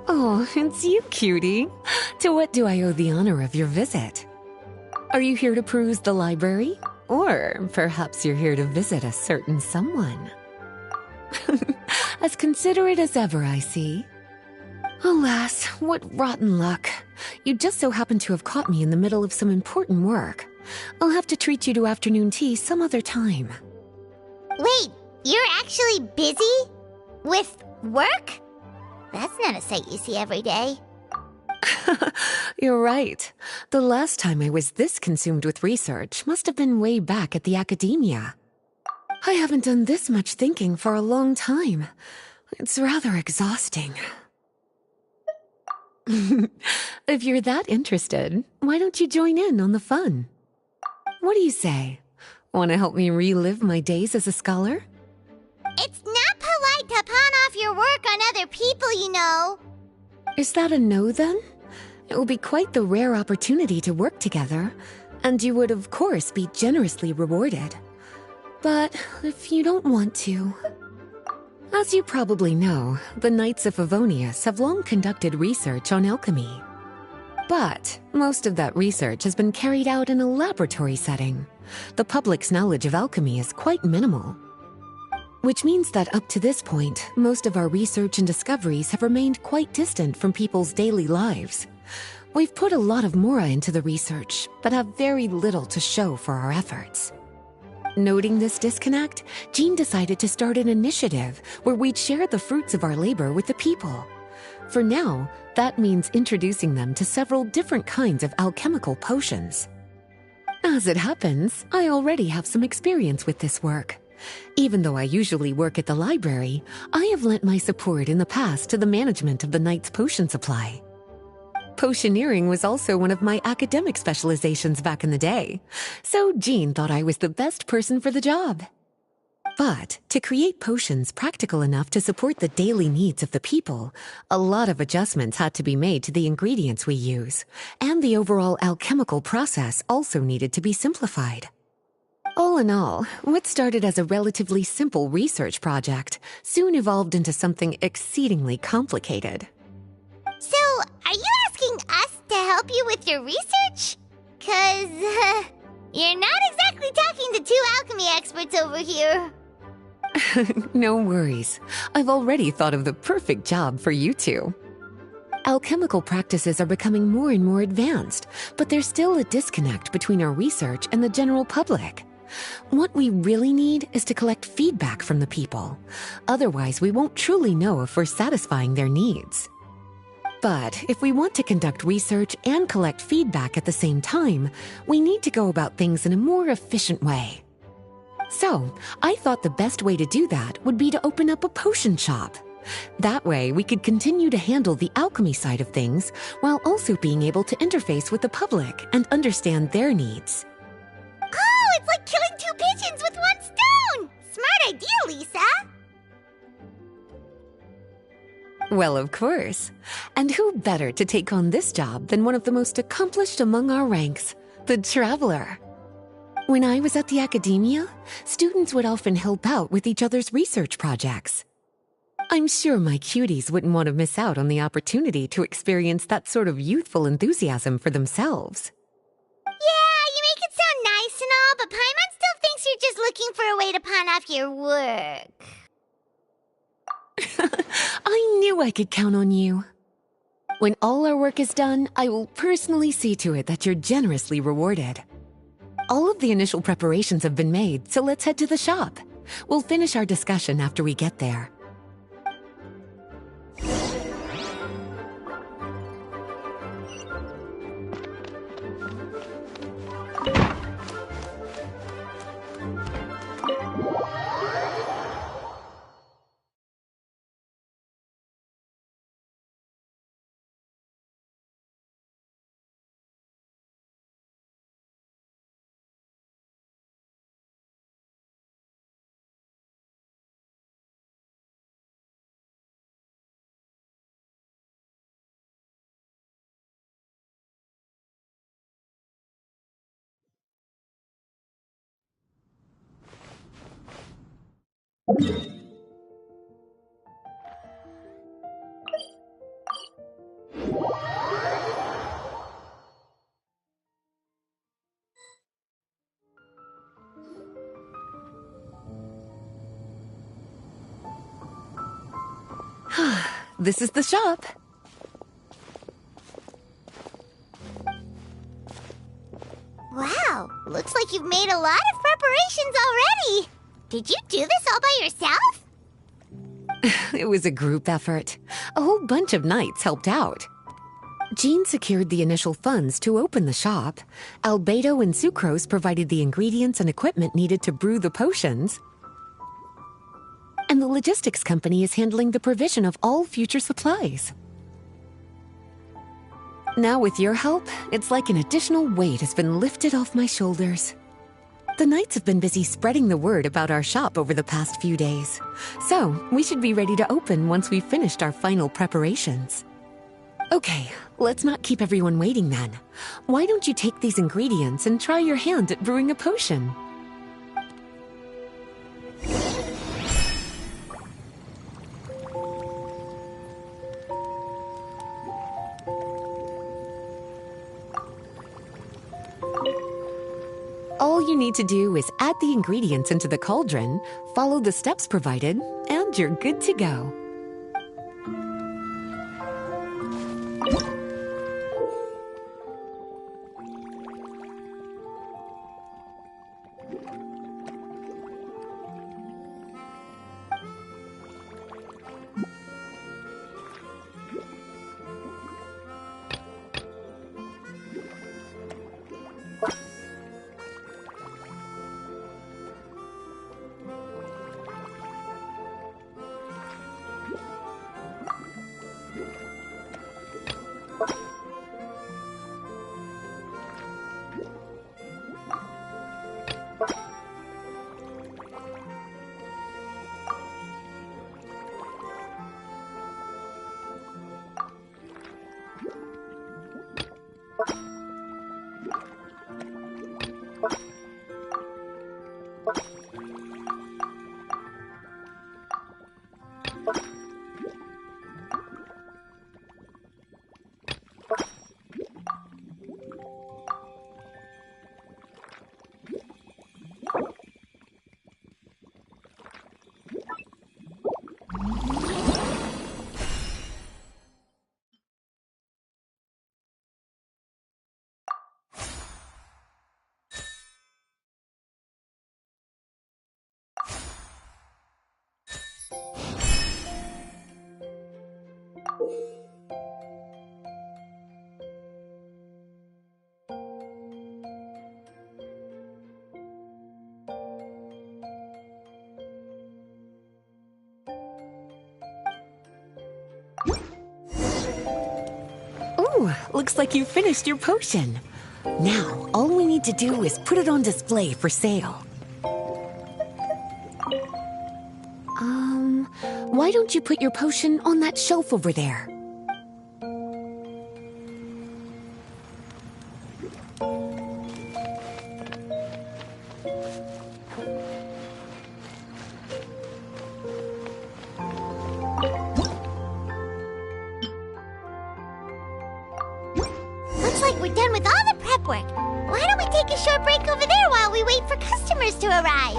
Oh, it's you, cutie. To what do I owe the honor of your visit? Are you here to peruse the library? Or perhaps you're here to visit a certain someone? As considerate as ever, I see. Alas, what rotten luck. You just so happen to have caught me in the middle of some important work. I'll have to treat you to afternoon tea some other time. Wait, you're actually busy? With work? That's not a sight you see every day. You're right. The last time I was this consumed with research must have been way back at the academia. I haven't done this much thinking for a long time. It's rather exhausting. If you're that interested, why don't you join in on the fun? What do you say? Want to help me relive my days as a scholar? It's not polite to pawn off your work on other people, you know. Is that a no, then? It will be quite the rare opportunity to work together, and you would, of course, be generously rewarded. But if you don't want to... As you probably know, the Knights of Favonius have long conducted research on alchemy. But most of that research has been carried out in a laboratory setting. The public's knowledge of alchemy is quite minimal. Which means that up to this point, most of our research and discoveries have remained quite distant from people's daily lives. We've put a lot of mora into the research, but have very little to show for our efforts. Noting this disconnect, Jean decided to start an initiative where we'd share the fruits of our labor with the people. For now, that means introducing them to several different kinds of alchemical potions. As it happens, I already have some experience with this work. Even though I usually work at the library, I have lent my support in the past to the management of the Knight's potion supply. Potioneering was also one of my academic specializations back in the day, so Jean thought I was the best person for the job. But to create potions practical enough to support the daily needs of the people, a lot of adjustments had to be made to the ingredients we use, and the overall alchemical process also needed to be simplified. All in all, what started as a relatively simple research project soon evolved into something exceedingly complicated. So, are you asking us to help you with your research? 'Cause, you're not exactly talking to two alchemy experts over here. No worries. I've already thought of the perfect job for you two. Alchemical practices are becoming more and more advanced, but there's still a disconnect between our research and the general public. What we really need is to collect feedback from the people. Otherwise, we won't truly know if we're satisfying their needs. But if we want to conduct research and collect feedback at the same time, we need to go about things in a more efficient way. So, I thought the best way to do that would be to open up a potion shop. That way, we could continue to handle the alchemy side of things while also being able to interface with the public and understand their needs. Oh, it's like killing two pigeons with one stone! Smart idea, Lisa! Well, of course. And who better to take on this job than one of the most accomplished among our ranks, the Traveler? When I was at the academia, students would often help out with each other's research projects. I'm sure my cuties wouldn't want to miss out on the opportunity to experience that sort of youthful enthusiasm for themselves. Yeah, you make it sound nice and all, but Paimon still thinks you're just looking for a way to pawn off your work. I knew I could count on you. When all our work is done, I will personally see to it that you're generously rewarded. All of the initial preparations have been made, so let's head to the shop. We'll finish our discussion after we get there. this is the shop. Wow, looks like you've made a lot of preparations already. Did you do this all by yourself? It was a group effort. A whole bunch of knights helped out. Jean secured the initial funds to open the shop. Albedo and Sucrose provided the ingredients and equipment needed to brew the potions. And the logistics company is handling the provision of all future supplies. Now with your help, it's like an additional weight has been lifted off my shoulders. The knights have been busy spreading the word about our shop over the past few days. So, we should be ready to open once we've finished our final preparations. Okay, let's not keep everyone waiting then. Why don't you take these ingredients and try your hand at brewing a potion? All you need to do is add the ingredients into the cauldron, follow the steps provided, and you're good to go. Ooh, looks like you finished your potion. Now, all we need to do is put it on display for sale. Why don't you put your potion on that shelf over there? Looks like we're done with all the prep work. Why don't we take a short break over there while we wait for customers to arrive?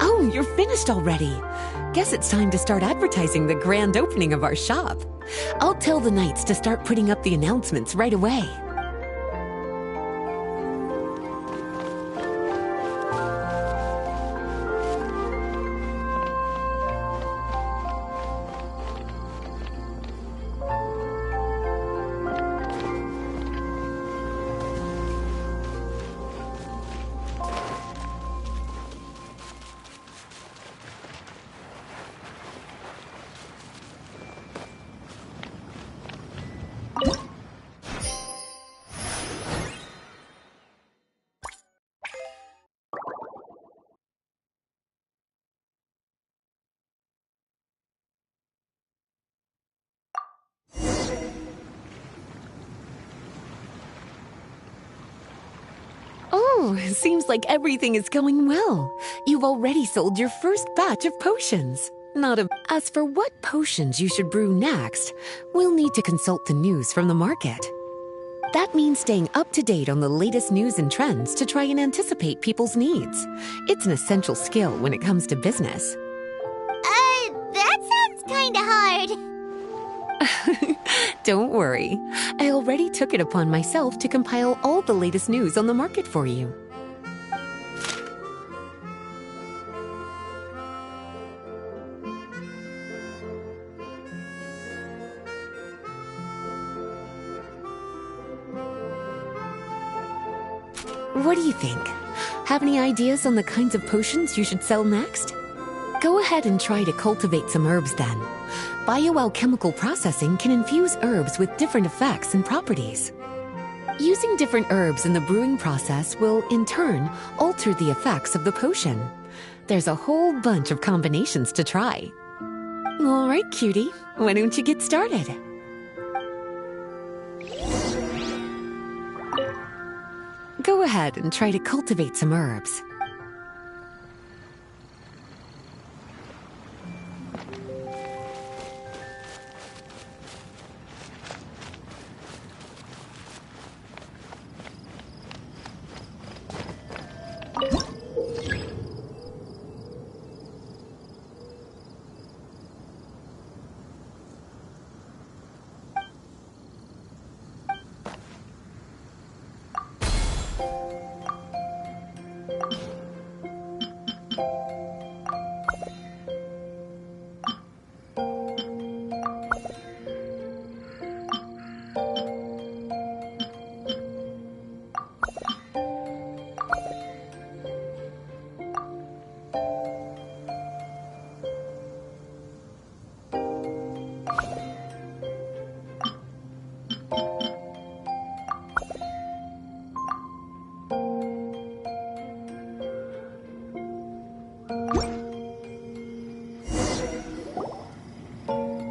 Oh, you're finished already. Guess it's time to start advertising the grand opening of our shop. I'll tell the knights to start putting up the announcements right away. Oh, seems like everything is going well. You've already sold your first batch of potions. As for what potions you should brew next, we'll need to consult the news from the market. That means staying up to date on the latest news and trends to try and anticipate people's needs. It's an essential skill when it comes to business. That sounds kinda hard. Don't worry. I already took it upon myself to compile all the latest news on the market for you. What do you think? Have any ideas on the kinds of potions you should sell next? Go ahead and try to cultivate some herbs then. Bioalchemical processing can infuse herbs with different effects and properties. Using different herbs in the brewing process will, in turn, alter the effects of the potion. There's a whole bunch of combinations to try. All right, cutie, why don't you get started? Go ahead and try to cultivate some herbs.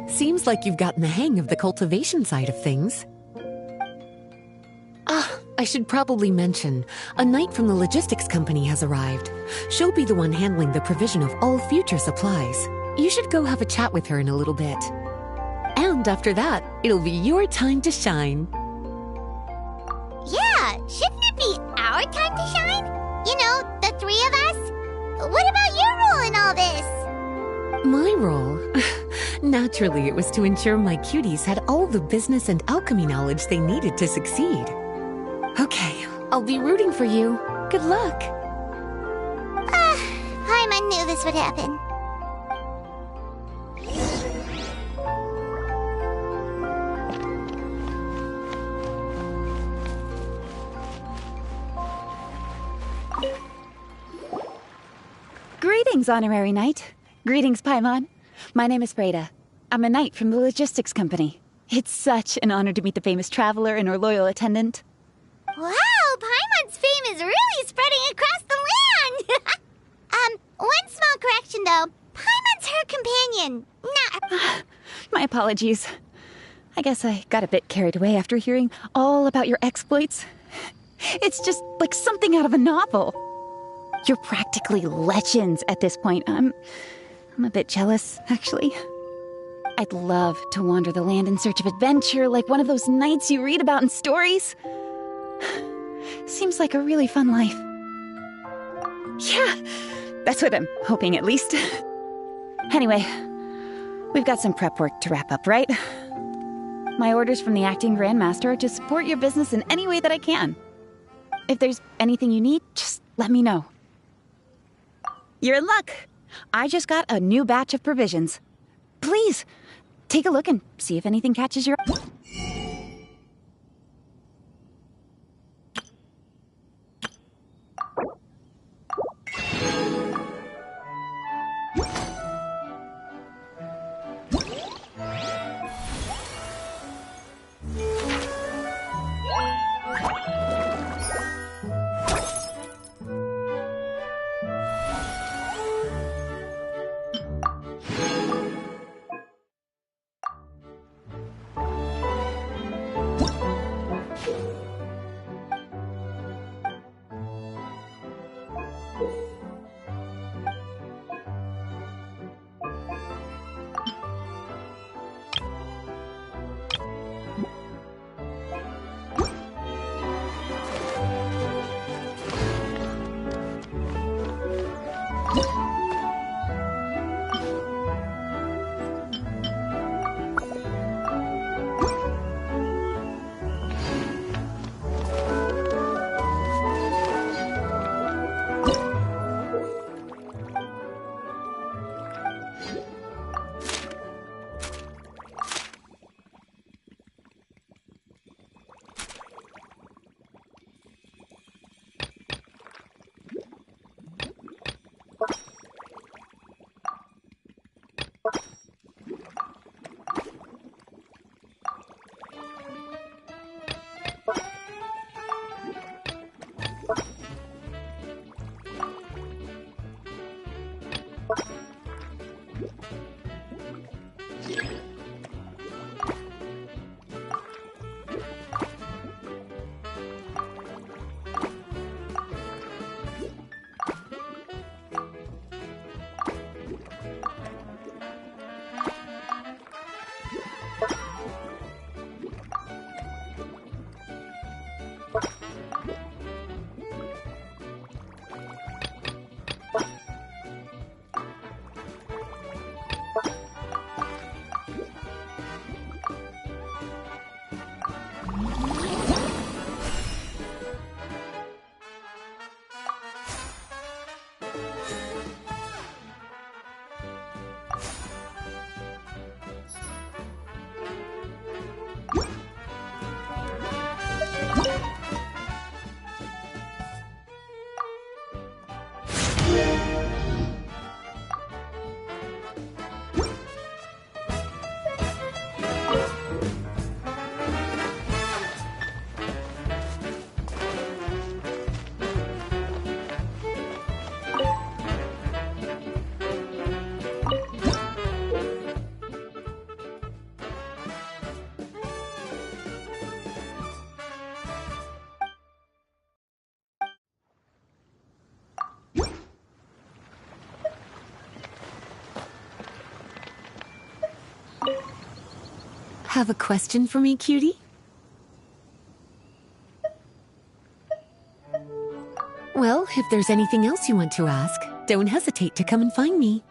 Seems like you've gotten the hang of the cultivation side of things. I should probably mention, a knight from the logistics company has arrived. She'll be the one handling the provision of all future supplies. You should go have a chat with her in a little bit. And after that, it'll be your time to shine. Yeah, shouldn't it be our time to shine? You know, the three of us? What about your role in all this? My role? Naturally, it was to ensure my cuties had all the business and alchemy knowledge they needed to succeed. Okay, I'll be rooting for you. Good luck. Paimon knew this would happen. Greetings, Honorary Knight. Greetings, Paimon. My name is Freda. I'm a knight from the logistics company. It's such an honor to meet the famous traveler and her loyal attendant. Wow, Paimon's fame is really spreading across the land! One small correction though. Paimon's her companion, not... My apologies. I guess I got a bit carried away after hearing all about your exploits. It's just like something out of a novel. You're practically legends at this point. I'm a bit jealous, actually. I'd love to wander the land in search of adventure like one of those knights you read about in stories. Seems like a really fun life. Yeah, that's what I'm hoping at least. Anyway, we've got some prep work to wrap up, right? My orders from the acting Grandmaster are to support your business in any way that I can. If there's anything you need, just let me know. You're in luck. I just got a new batch of provisions. Please, take a look and see if anything catches your eye. Have a question for me, cutie? Well, if there's anything else you want to ask, don't hesitate to come and find me.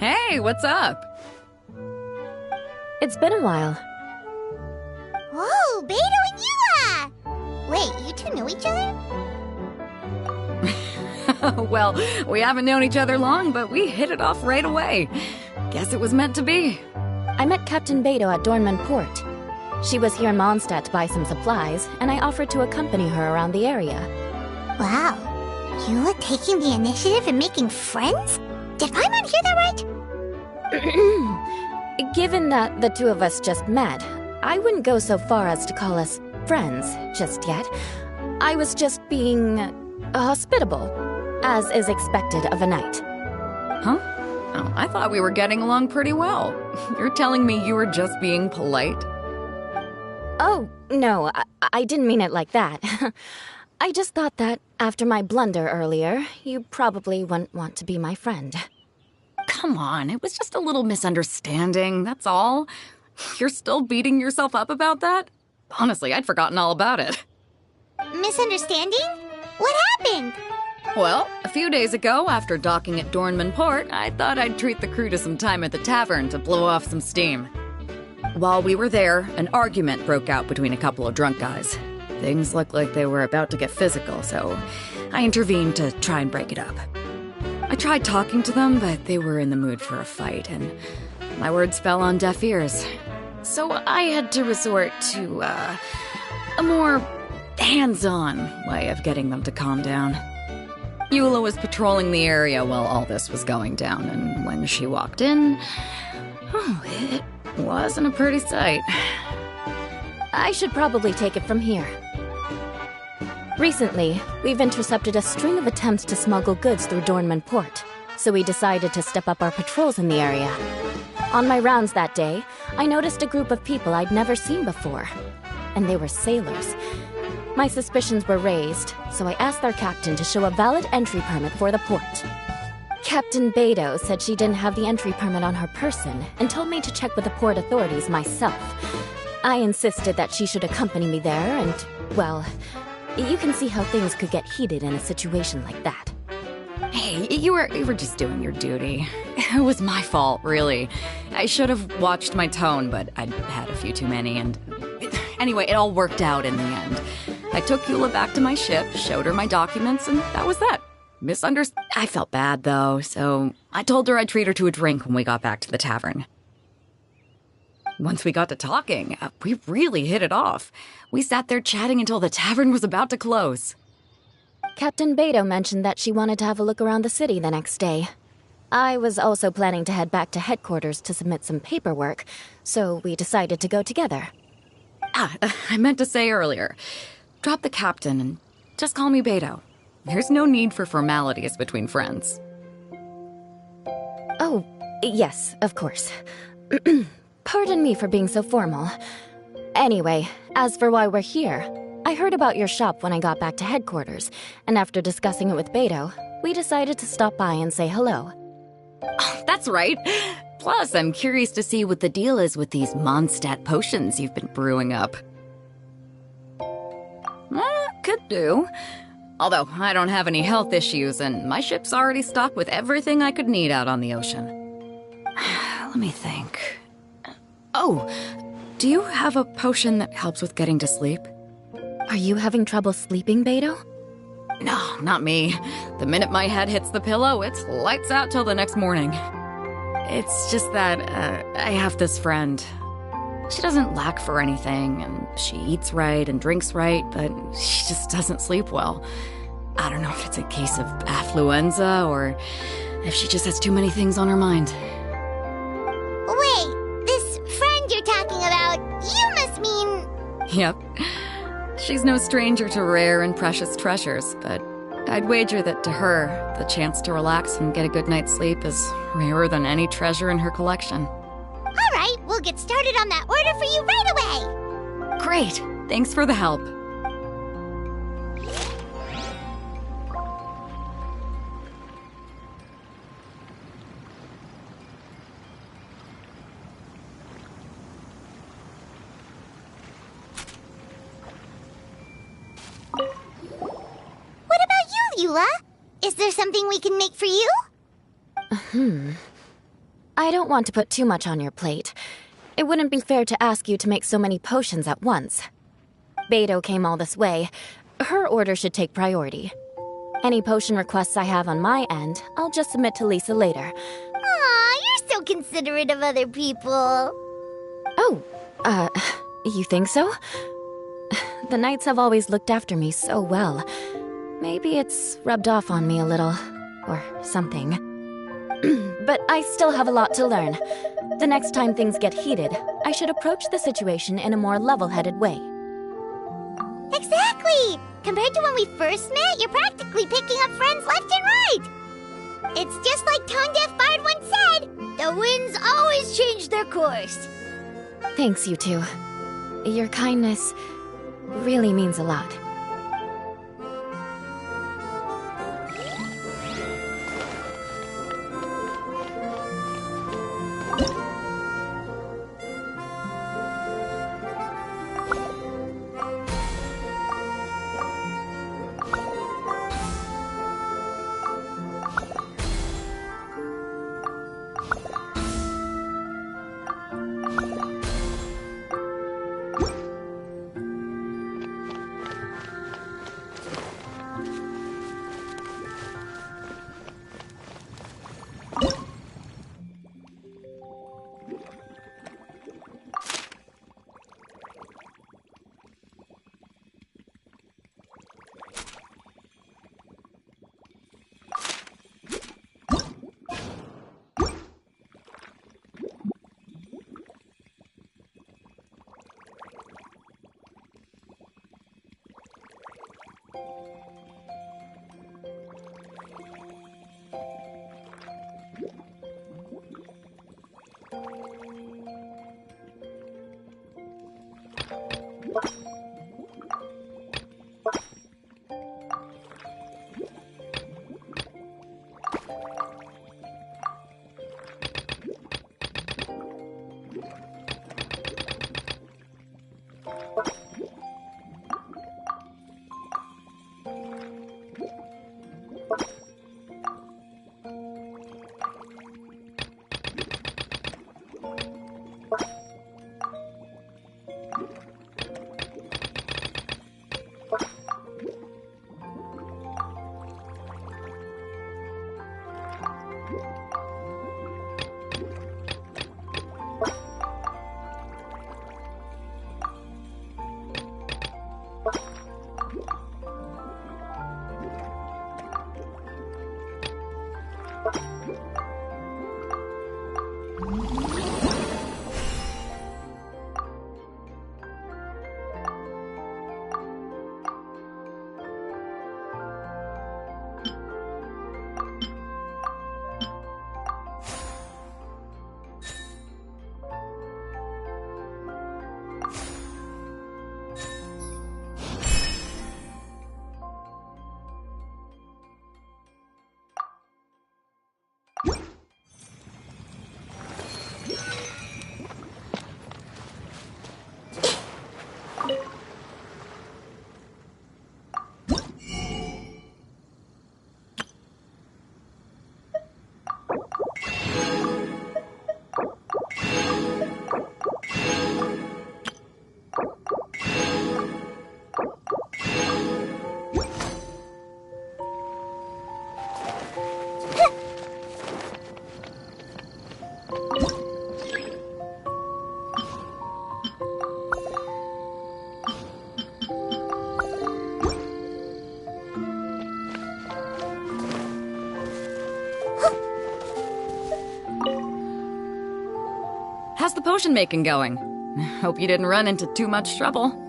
Hey, what's up? It's been a while. Whoa, Beto and Yula! Wait, you two know each other? Well, we haven't known each other long, but we hit it off right away. Guess it was meant to be. I met Captain Beto at Dornman Port. She was here in Mondstadt to buy some supplies, and I offered to accompany her around the area. Wow. Yula taking the initiative and making friends? Did Paimon hear that right? Given that the two of us just met, I wouldn't go so far as to call us friends just yet. I was just being hospitable, as is expected of a knight. Huh? Oh, I thought we were getting along pretty well. You're telling me you were just being polite? Oh, no, I didn't mean it like that. I just thought that after my blunder earlier, you probably wouldn't want to be my friend. Come on, it was just a little misunderstanding, that's all. You're still beating yourself up about that? Honestly, I'd forgotten all about it. Misunderstanding? What happened? Well, a few days ago, after docking at Dornman Port, I thought I'd treat the crew to some time at the tavern to blow off some steam. While we were there, an argument broke out between a couple of drunk guys. Things looked like they were about to get physical, so I intervened to try and break it up. I tried talking to them, but they were in the mood for a fight, and my words fell on deaf ears. So I had to resort to, a more hands-on way of getting them to calm down. Eula was patrolling the area while all this was going down, and when she walked in, it wasn't a pretty sight. I should probably take it from here. Recently, we've intercepted a string of attempts to smuggle goods through Dornman Port, so we decided to step up our patrols in the area. On my rounds that day, I noticed a group of people I'd never seen before, and they were sailors. My suspicions were raised, so I asked their captain to show a valid entry permit for the port. Captain Beto said she didn't have the entry permit on her person and told me to check with the port authorities myself. I insisted that she should accompany me there, and, well, you can see how things could get heated in a situation like that. Hey, you were just doing your duty. It was my fault, really. I should have watched my tone, but I'd had a few too many, and anyway, it all worked out in the end. I took Eula back to my ship, showed her my documents, and that was that. I felt bad, though, so I told her I'd treat her to a drink when we got back to the tavern. Once we got to talking, we really hit it off. We sat there chatting until the tavern was about to close. Captain Beto mentioned that she wanted to have a look around the city the next day. I was also planning to head back to headquarters to submit some paperwork, so we decided to go together. I meant to say earlier, drop the captain and just call me Beto. There's no need for formalities between friends. Oh, yes, of course. Pardon me for being so formal. Anyway, as for why we're here, I heard about your shop when I got back to headquarters, and after discussing it with Beto, we decided to stop by and say hello. Oh, that's right. Plus, I'm curious to see what the deal is with these Mondstadt potions you've been brewing up. Could do. Although, I don't have any health issues, and my ship's already stocked with everything I could need out on the ocean. Let me think. Oh, do you have a potion that helps with getting to sleep? Are you having trouble sleeping, Beto? No, not me. The minute my head hits the pillow, it's lights out till the next morning. It's just that, I have this friend. She doesn't lack for anything, and she eats right and drinks right, but she just doesn't sleep well. I don't know if it's a case of affluenza, or if she just has too many things on her mind. Wait, this friend you're talking about, you must mean... Yep. She's no stranger to rare and precious treasures, but I'd wager that to her, the chance to relax and get a good night's sleep is rarer than any treasure in her collection. All right, we'll get started on that order for you right away. Great. Thanks for the help. What about you, Eula? Is there something we can make for you? I don't want to put too much on your plate. It wouldn't be fair to ask you to make so many potions at once. Beto came all this way. Her order should take priority. Any potion requests I have on my end, I'll just submit to Lisa later. Aw, you're so considerate of other people. Oh, you think so? The Knights have always looked after me so well. Maybe it's rubbed off on me a little, or something. But I still have a lot to learn. The next time things get heated, I should approach the situation in a more level-headed way. Exactly! Compared to when we first met, you're practically picking up friends left and right! It's just like Tone Deaf Bard once said, the winds always change their course. Thanks, you two. Your kindness really means a lot. How's the potion making going? Hope you didn't run into too much trouble.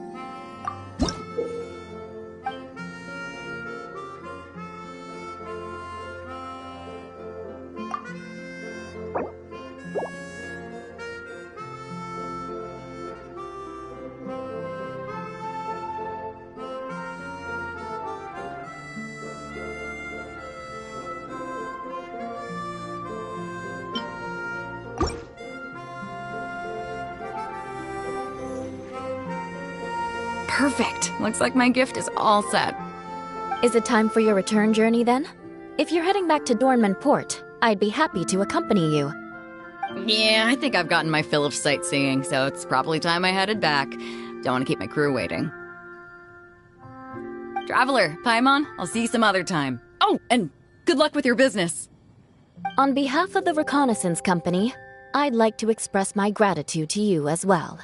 Perfect. Looks like my gift is all set. Is it time for your return journey then? If you're heading back to Dornman Port, I'd be happy to accompany you. Yeah, I think I've gotten my fill of sightseeing, so it's probably time I headed back. Don't want to keep my crew waiting. Traveler, Paimon, I'll see you some other time. Oh, and good luck with your business. On behalf of the Reconnaissance Company, I'd like to express my gratitude to you as well.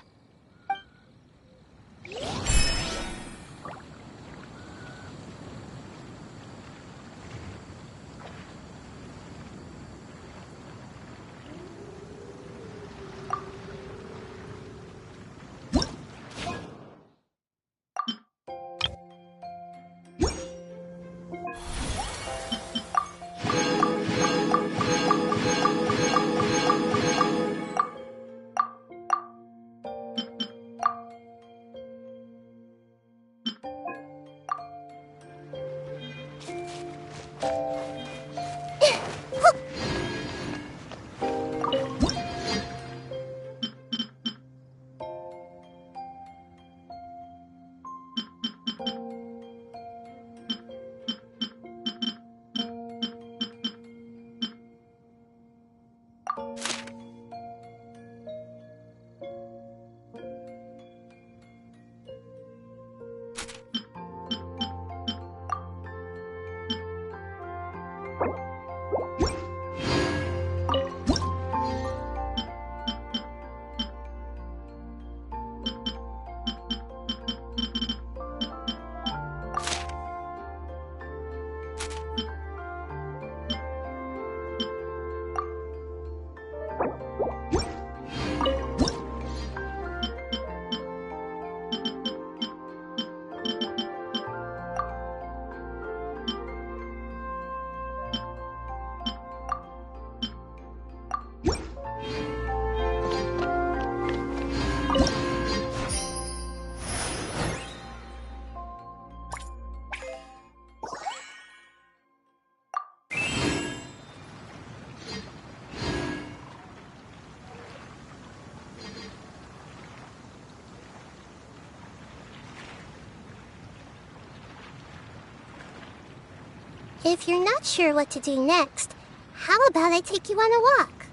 If you're not sure what to do next, how about I take you on a walk?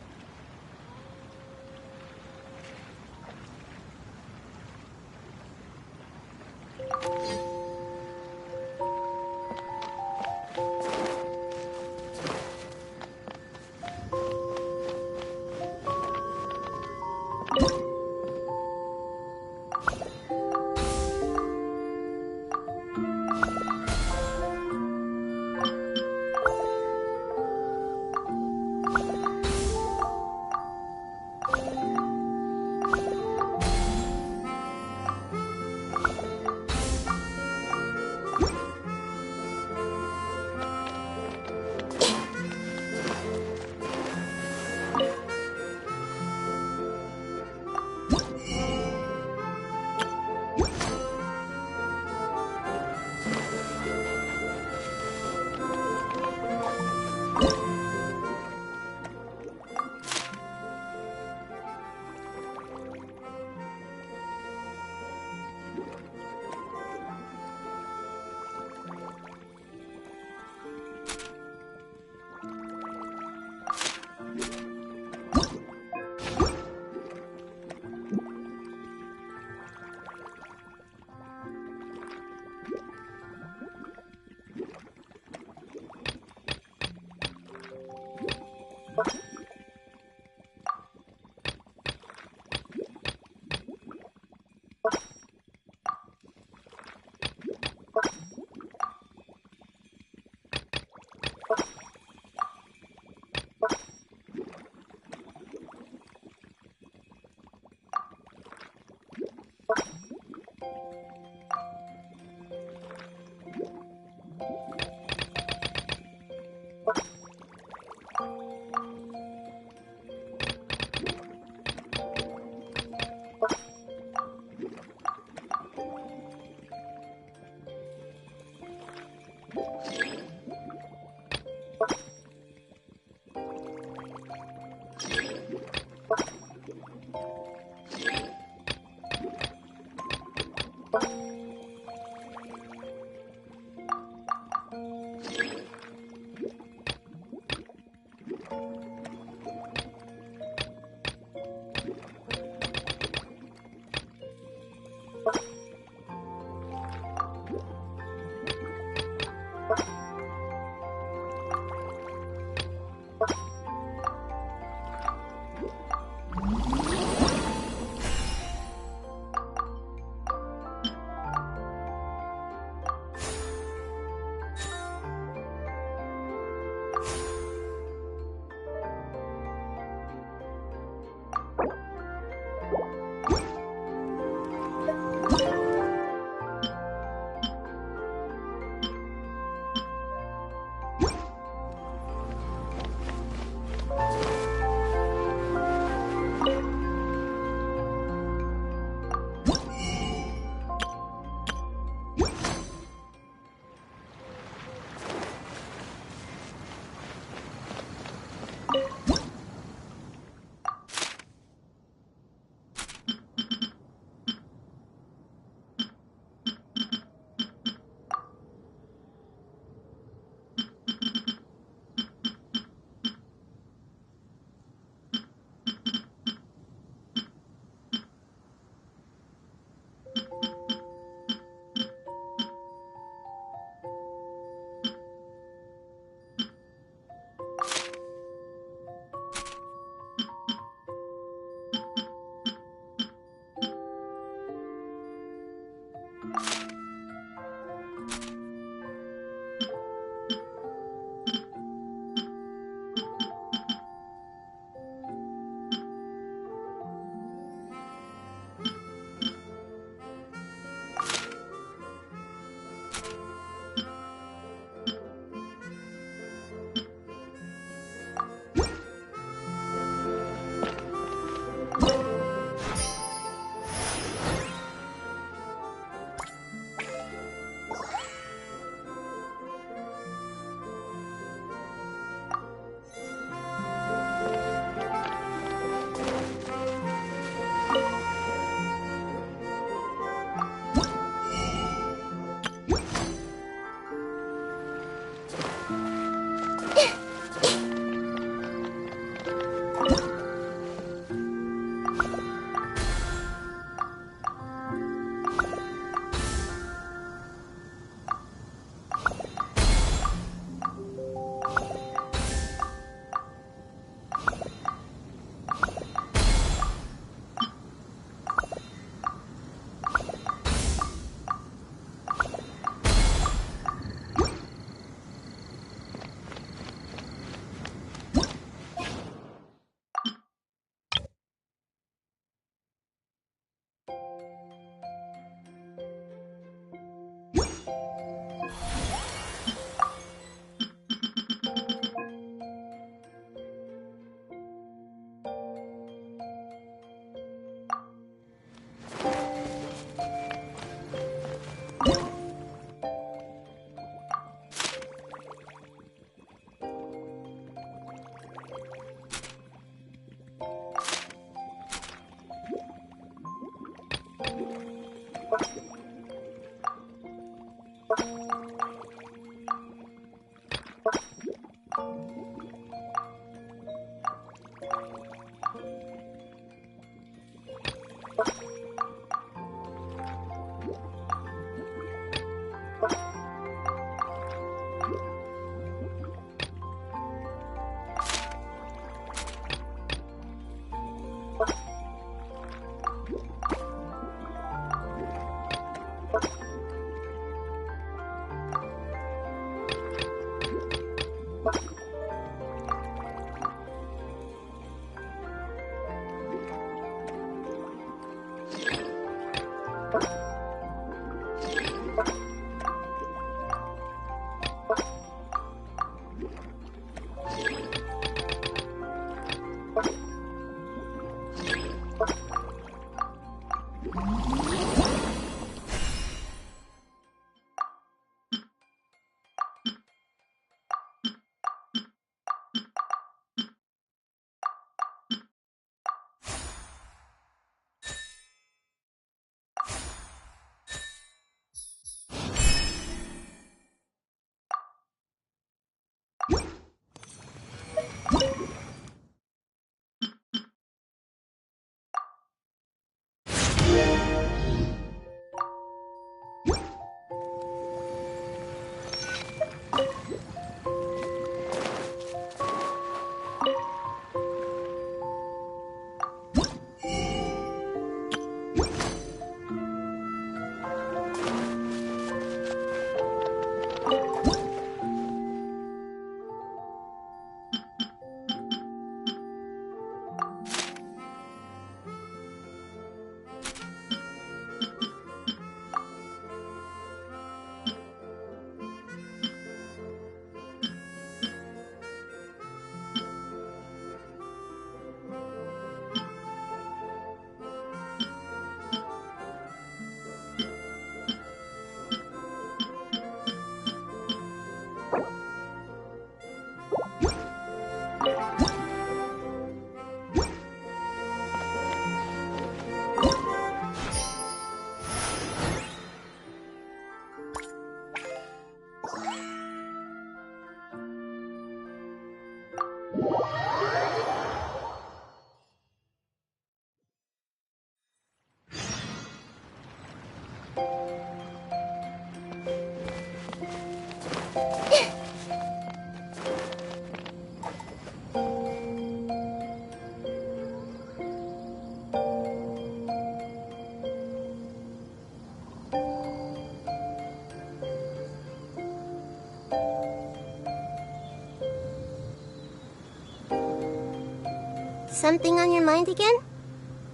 Something on your mind again?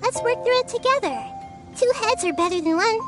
Let's work through it together. 2 heads are better than 1.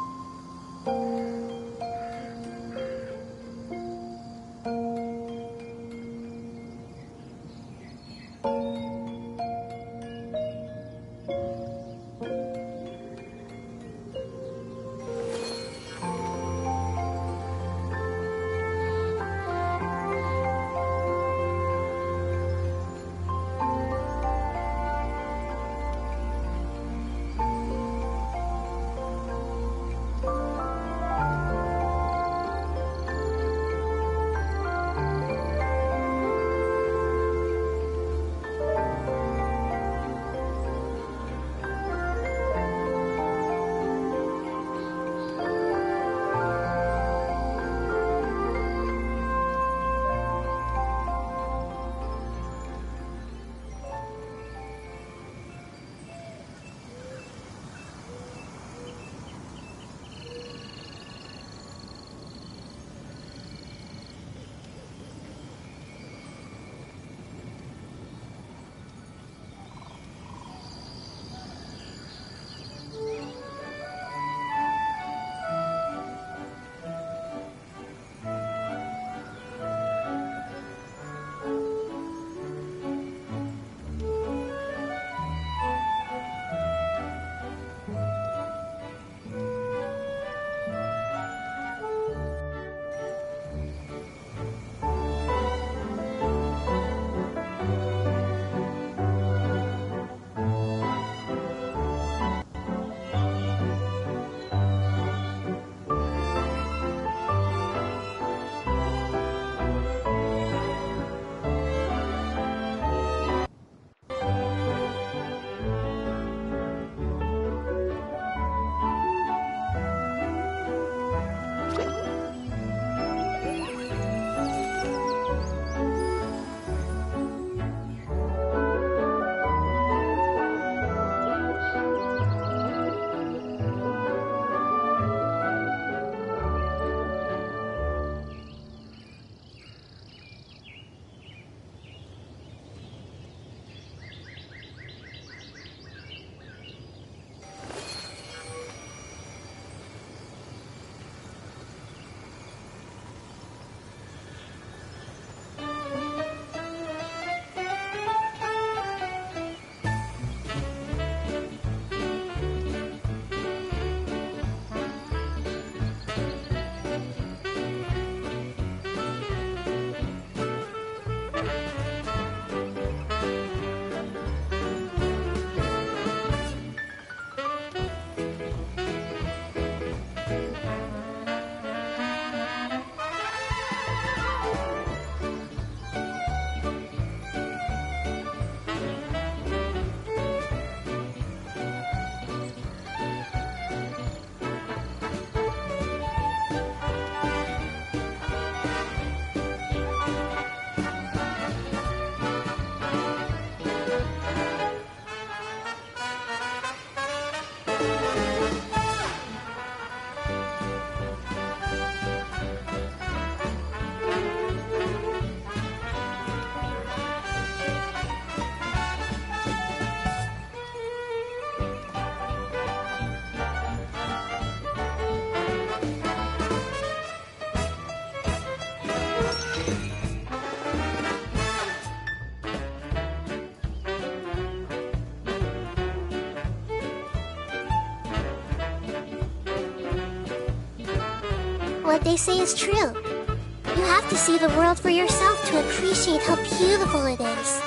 What they say is true. You have to see the world for yourself to appreciate how beautiful it is.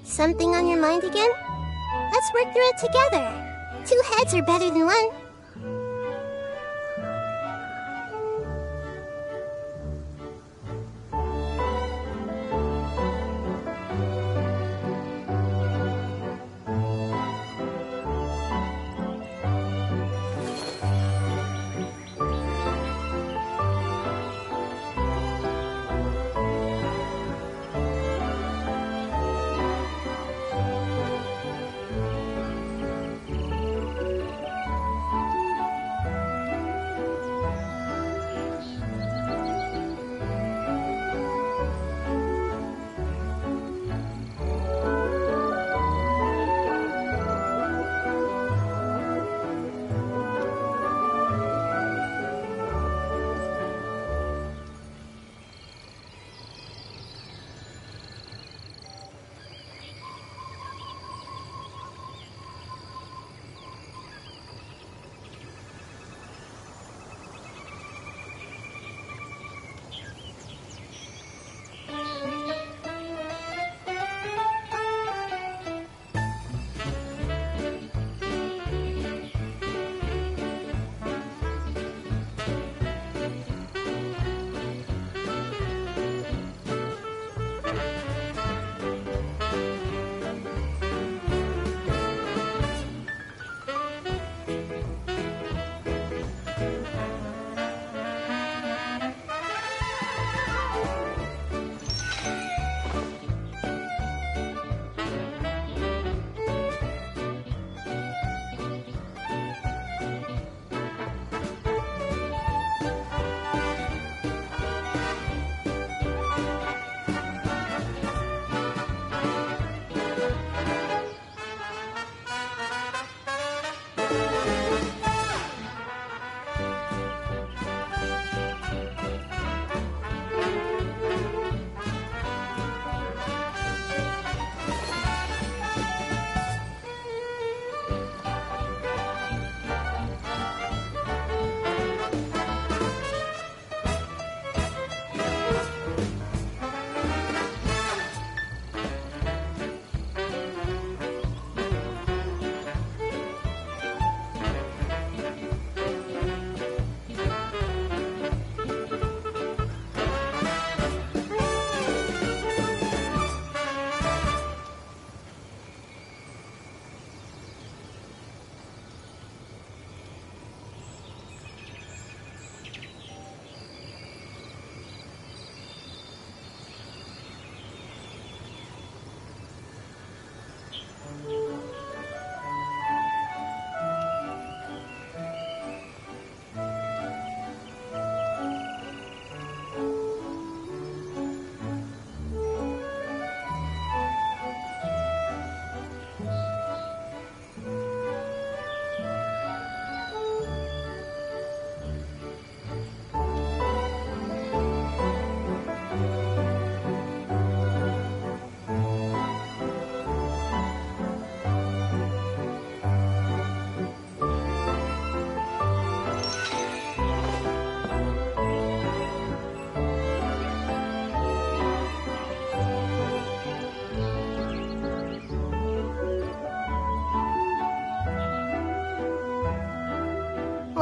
Something on your mind again? Let's work through it together. 2 heads are better than 1.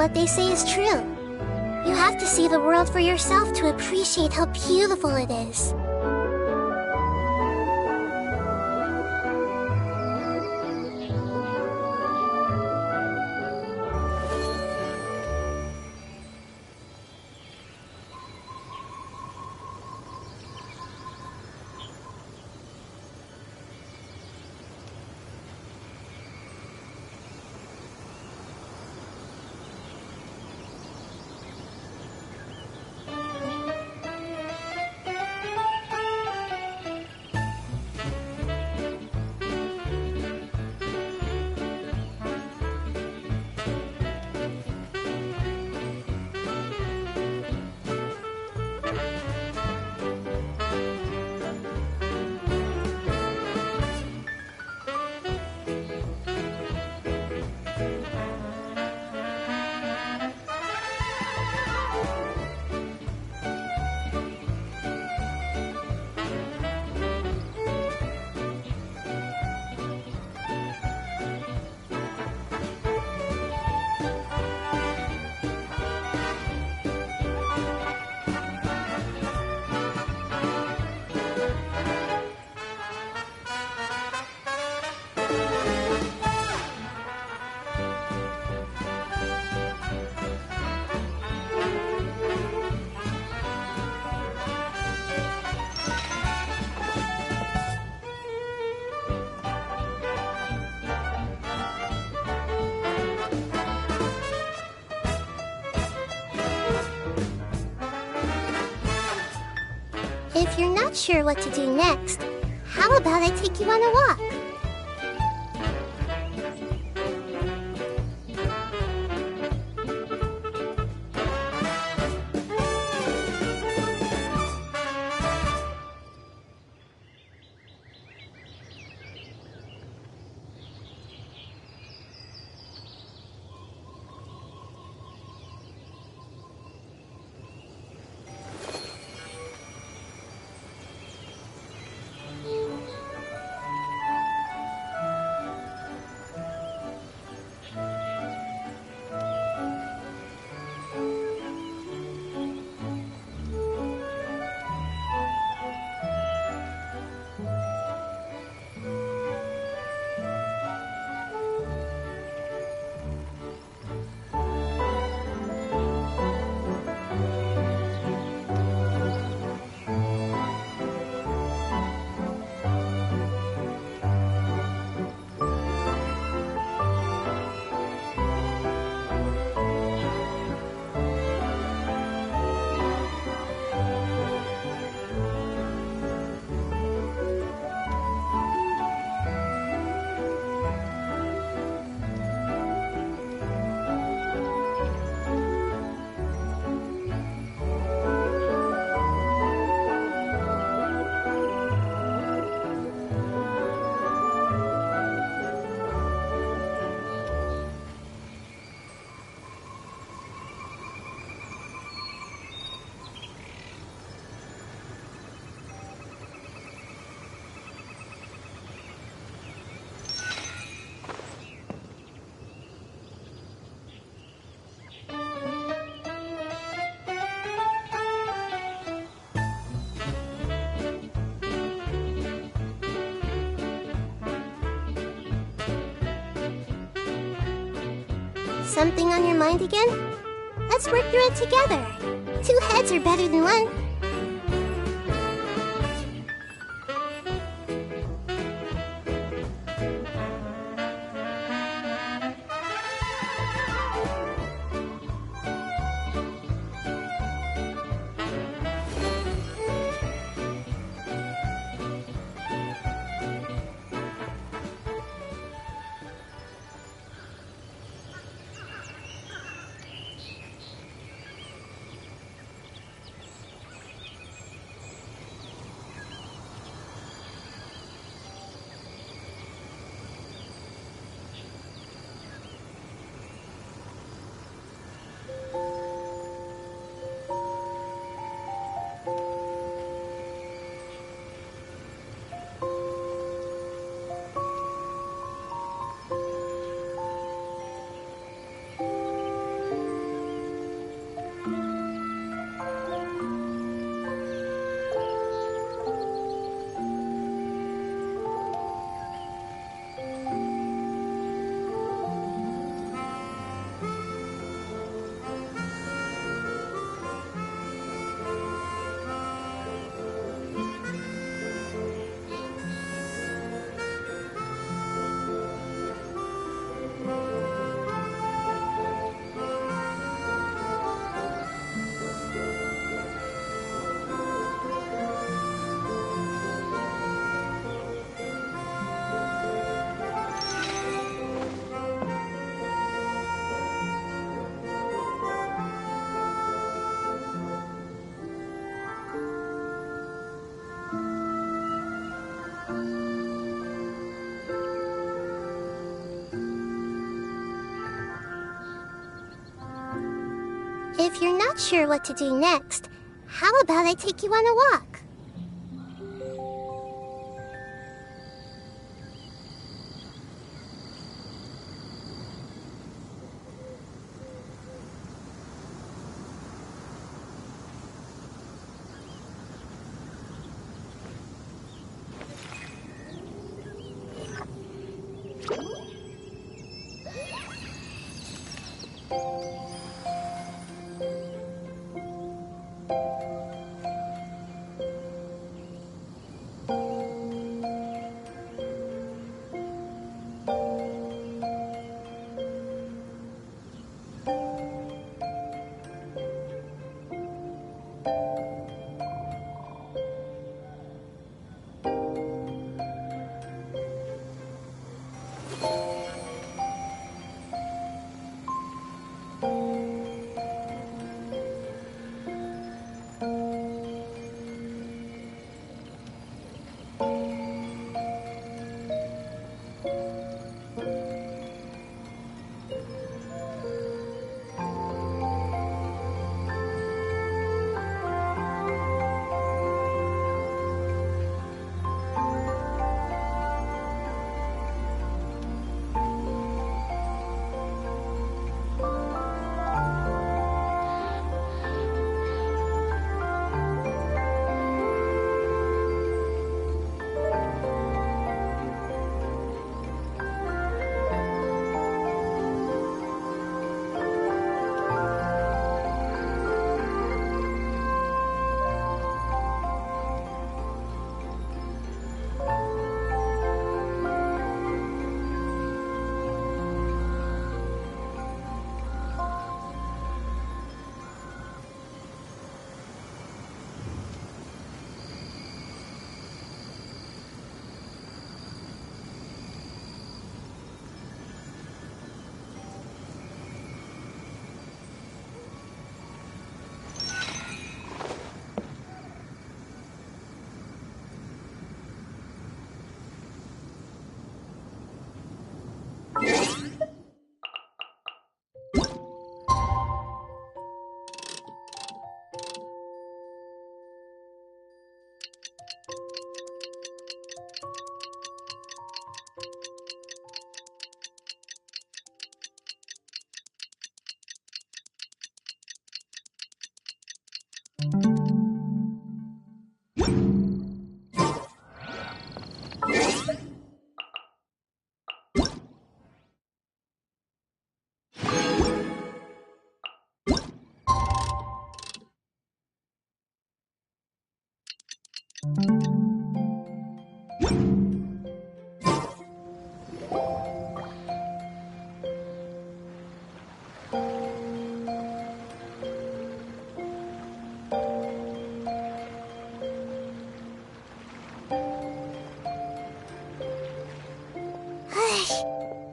what they say is true. You have to see the world for yourself to appreciate how beautiful it is. If you're not sure what to do next, how about I take you on a walk? Something on your mind again? Let's work through it together. 2 heads are better than 1. if you're not sure what to do next, how about I take you on a walk?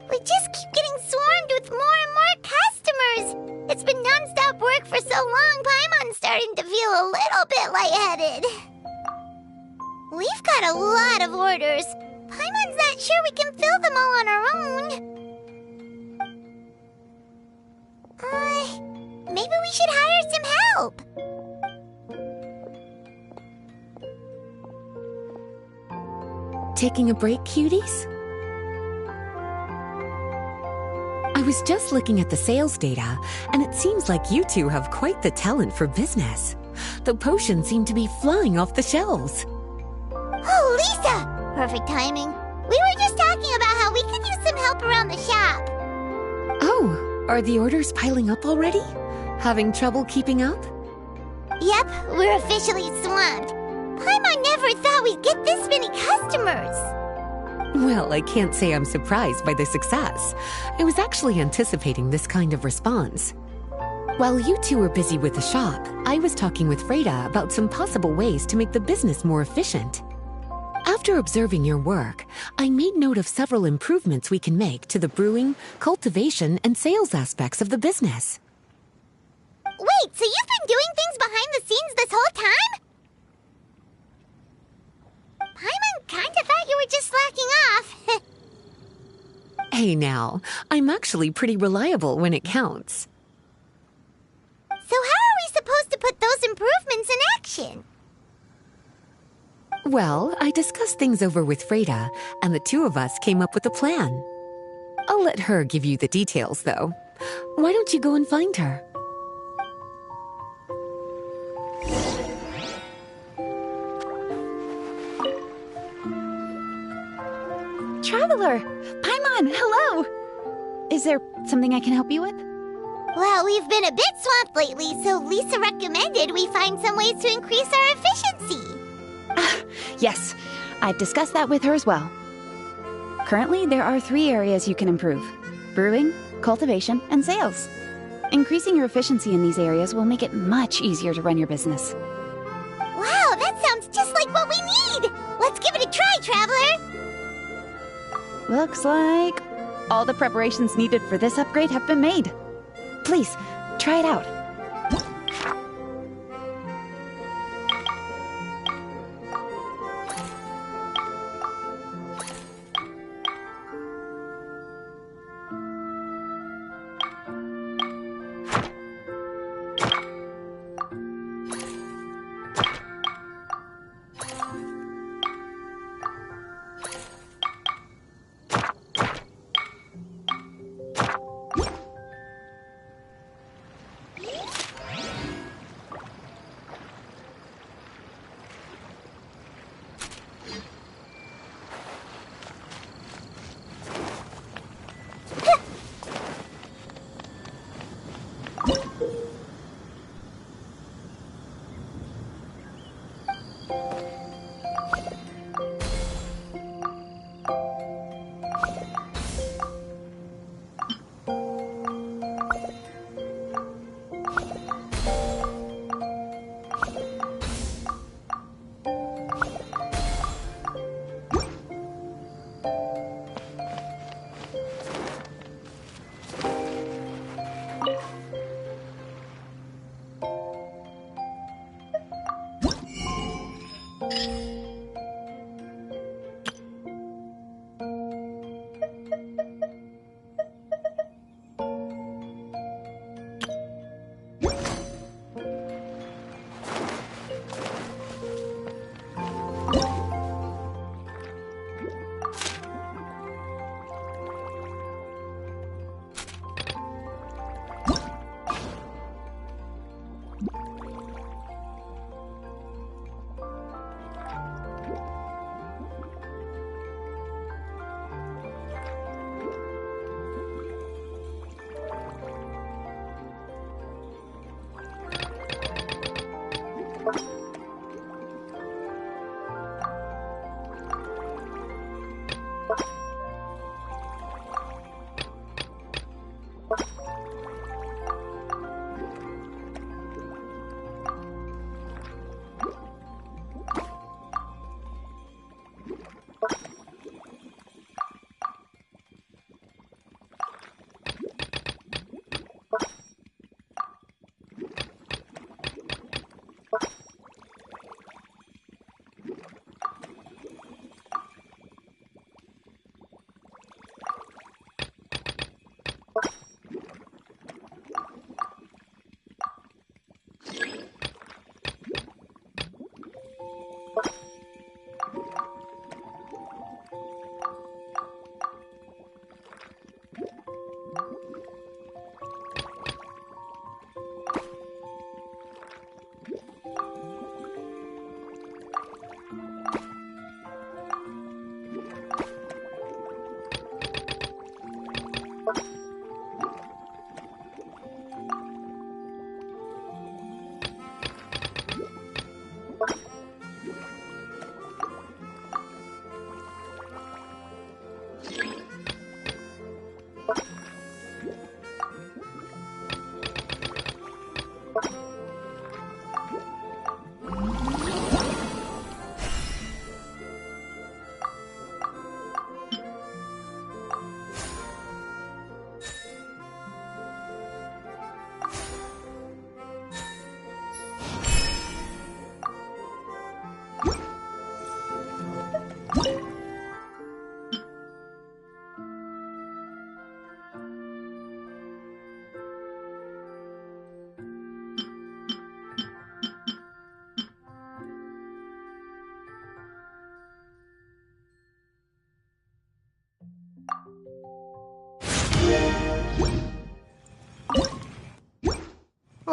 We just keep getting swarmed with more and more customers. It's been non-stop work for so long, Paimon's starting to feel a little bit lightheaded. We've got a lot of orders. Paimon's not sure we can fill them all on our own. Maybe we should hire some help. Taking a break, cuties? I was just looking at the sales data, and it seems like you two have quite the talent for business. The potions seem to be flying off the shelves. Oh, Lisa! Perfect timing. We were just talking about how we could use some help around the shop. Oh, are the orders piling up already? Having trouble keeping up? Yep, we're officially swamped. Paimon never thought we'd get this many customers. Well, I can't say I'm surprised by the success. I was actually anticipating this kind of response. While you two were busy with the shop, I was talking with Freda about some possible ways to make the business more efficient. After observing your work, I made note of several improvements we can make to the brewing, cultivation, and sales aspects of the business. Wait, so you've been doing things behind the scenes this whole time? Paimon kinda thought you were just slacking off. Hey now, I'm actually pretty reliable when it counts. So how Well, I discussed things over with Freda, and the two of us came up with a plan. I'll let her give you the details, though. Why don't you go and find her? Traveler! Paimon, hello! Is there something I can help you with? Well, we've been a bit swamped lately, so Lisa recommended we find some ways to increase our efficiency. Yes, I've discussed that with her as well. Currently, there are 3 areas you can improve: brewing, cultivation, and sales. Increasing your efficiency in these areas will make it much easier to run your business. Wow, that sounds just like what we need! Let's give it a try, Traveler! Looks like all the preparations needed for this upgrade have been made. Please, try it out.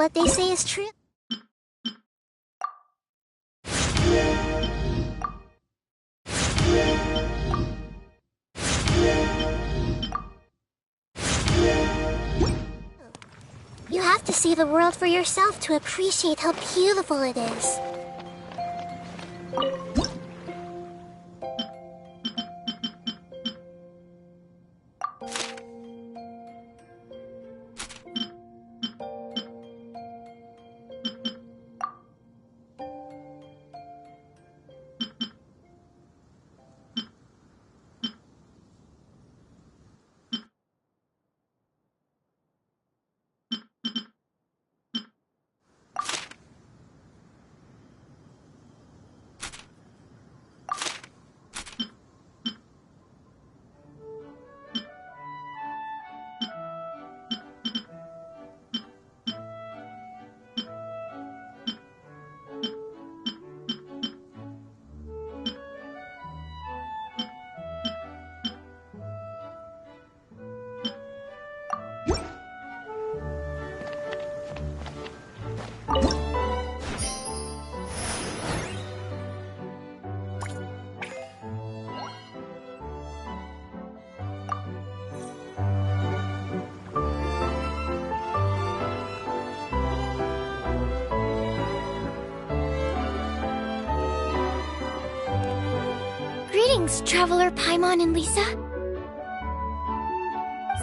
what they say is true. You have to see the world for yourself to appreciate how beautiful it is. Greetings, Traveler Paimon and Lisa.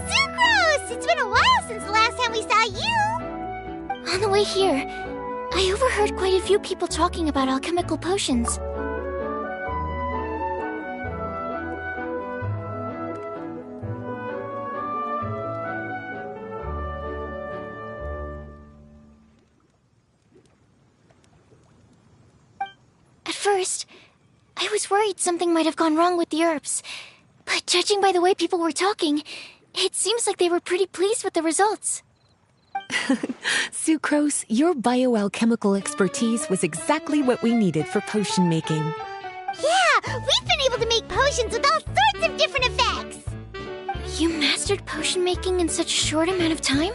Sucrose! It's been a while since the last time we saw you! On the way here, I overheard quite a few people talking about alchemical potions. At first, I was worried something might have gone wrong with the herbs, but judging by the way people were talking, it seems like they were pretty pleased with the results. Sucrose, your bioalchemical expertise was exactly what we needed for potion making. Yeah, we've been able to make potions with all sorts of different effects! You mastered potion making in such a short amount of time?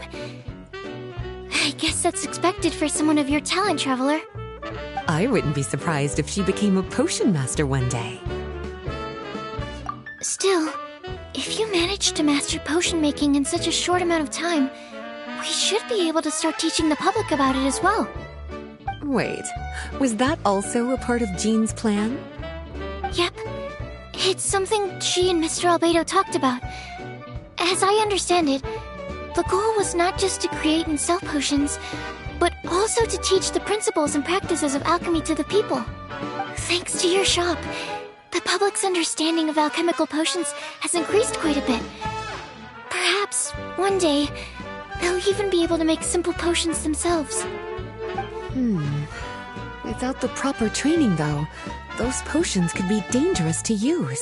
I guess that's expected for someone of your talent, Traveler. I wouldn't be surprised if she became a potion master one day. Still, if you managed to master potion making in such a short amount of time, we should be able to start teaching the public about it as well. Wait, was that also a part of Jean's plan? Yep. It's something she and Mr. Albedo talked about. As I understand it, the goal was not just to create and sell potions, but also to teach the principles and practices of alchemy to the people. Thanks to your shop, the public's understanding of alchemical potions has increased quite a bit. Perhaps, one day, they'll even be able to make simple potions themselves. Without the proper training, though, those potions could be dangerous to use.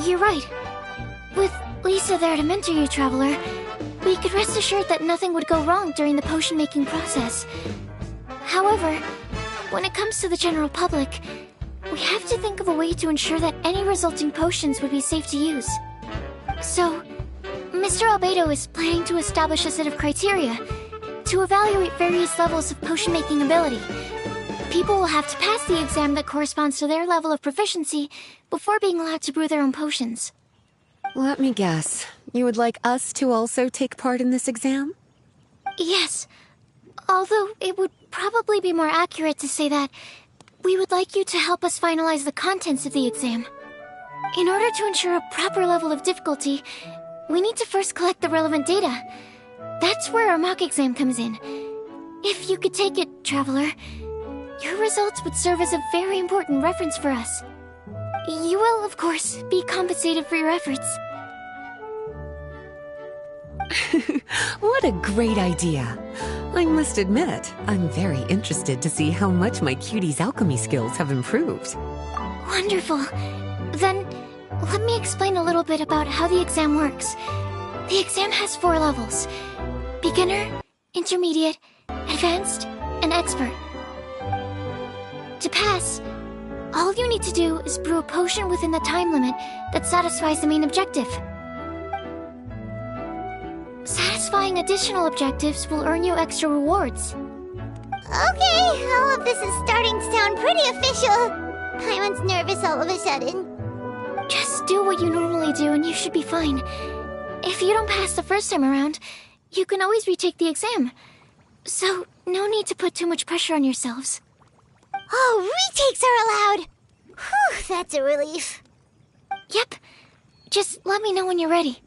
You're right. With Lisa there to mentor you, Traveler, we could rest assured that nothing would go wrong during the potion-making process. However, when it comes to the general public, we have to think of a way to ensure that any resulting potions would be safe to use. So, Mr. Albedo is planning to establish a set of criteria to evaluate various levels of potion-making ability. People will have to pass the exam that corresponds to their level of proficiency before being allowed to brew their own potions. Let me guess. You would like us to also take part in this exam? Yes. Although it would probably be more accurate to say that we would like you to help us finalize the contents of the exam. In order to ensure a proper level of difficulty, we need to first collect the relevant data. That's where our mock exam comes in. If you could take it, Traveler, your results would serve as a very important reference for us. You will, of course, be compensated for your efforts. What a great idea! I must admit, I'm very interested to see how much my cutie's alchemy skills have improved. Wonderful. Then, let me explain a little bit about how the exam works. The exam has 4 levels: beginner, intermediate, advanced, and expert. To pass, all you need to do is brew a potion within the time limit that satisfies the main objective. Satisfying satisfying additional objectives will earn you extra rewards. Okay, all of this is starting to sound pretty official. Paimon's nervous all of a sudden. Just do what you normally do and you should be fine. If you don't pass the first time around, you can always retake the exam. So, no need to put too much pressure on yourselves. Oh, retakes are allowed! Whew, that's a relief. Yep. Just let me know when you're ready.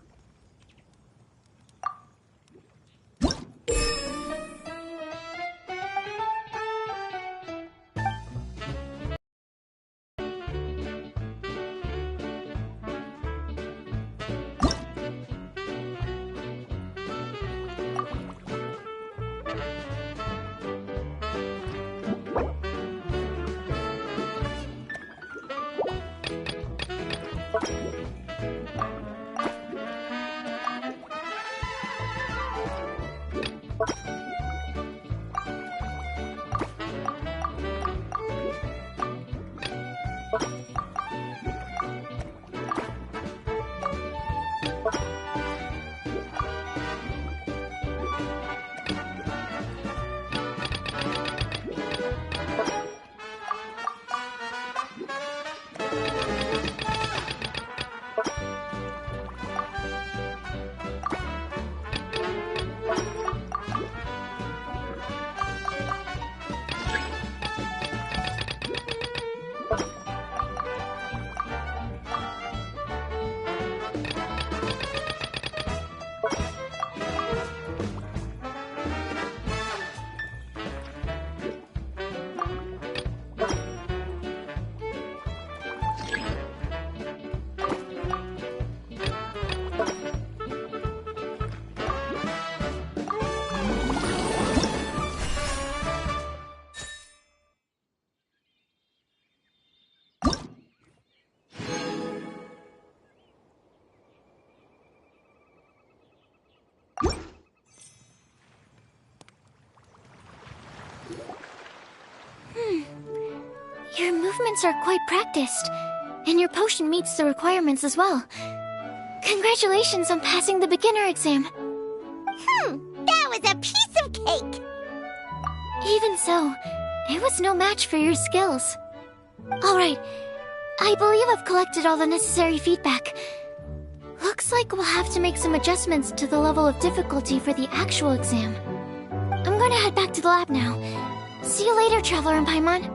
Your movements are quite practiced, and your potion meets the requirements as well. Congratulations on passing the beginner exam. That was a piece of cake! Even so, it was no match for your skills. Alright, I believe I've collected all the necessary feedback. Looks like we'll have to make some adjustments to the level of difficulty for the actual exam. I'm gonna head back to the lab now. See you later, Traveler and Paimon.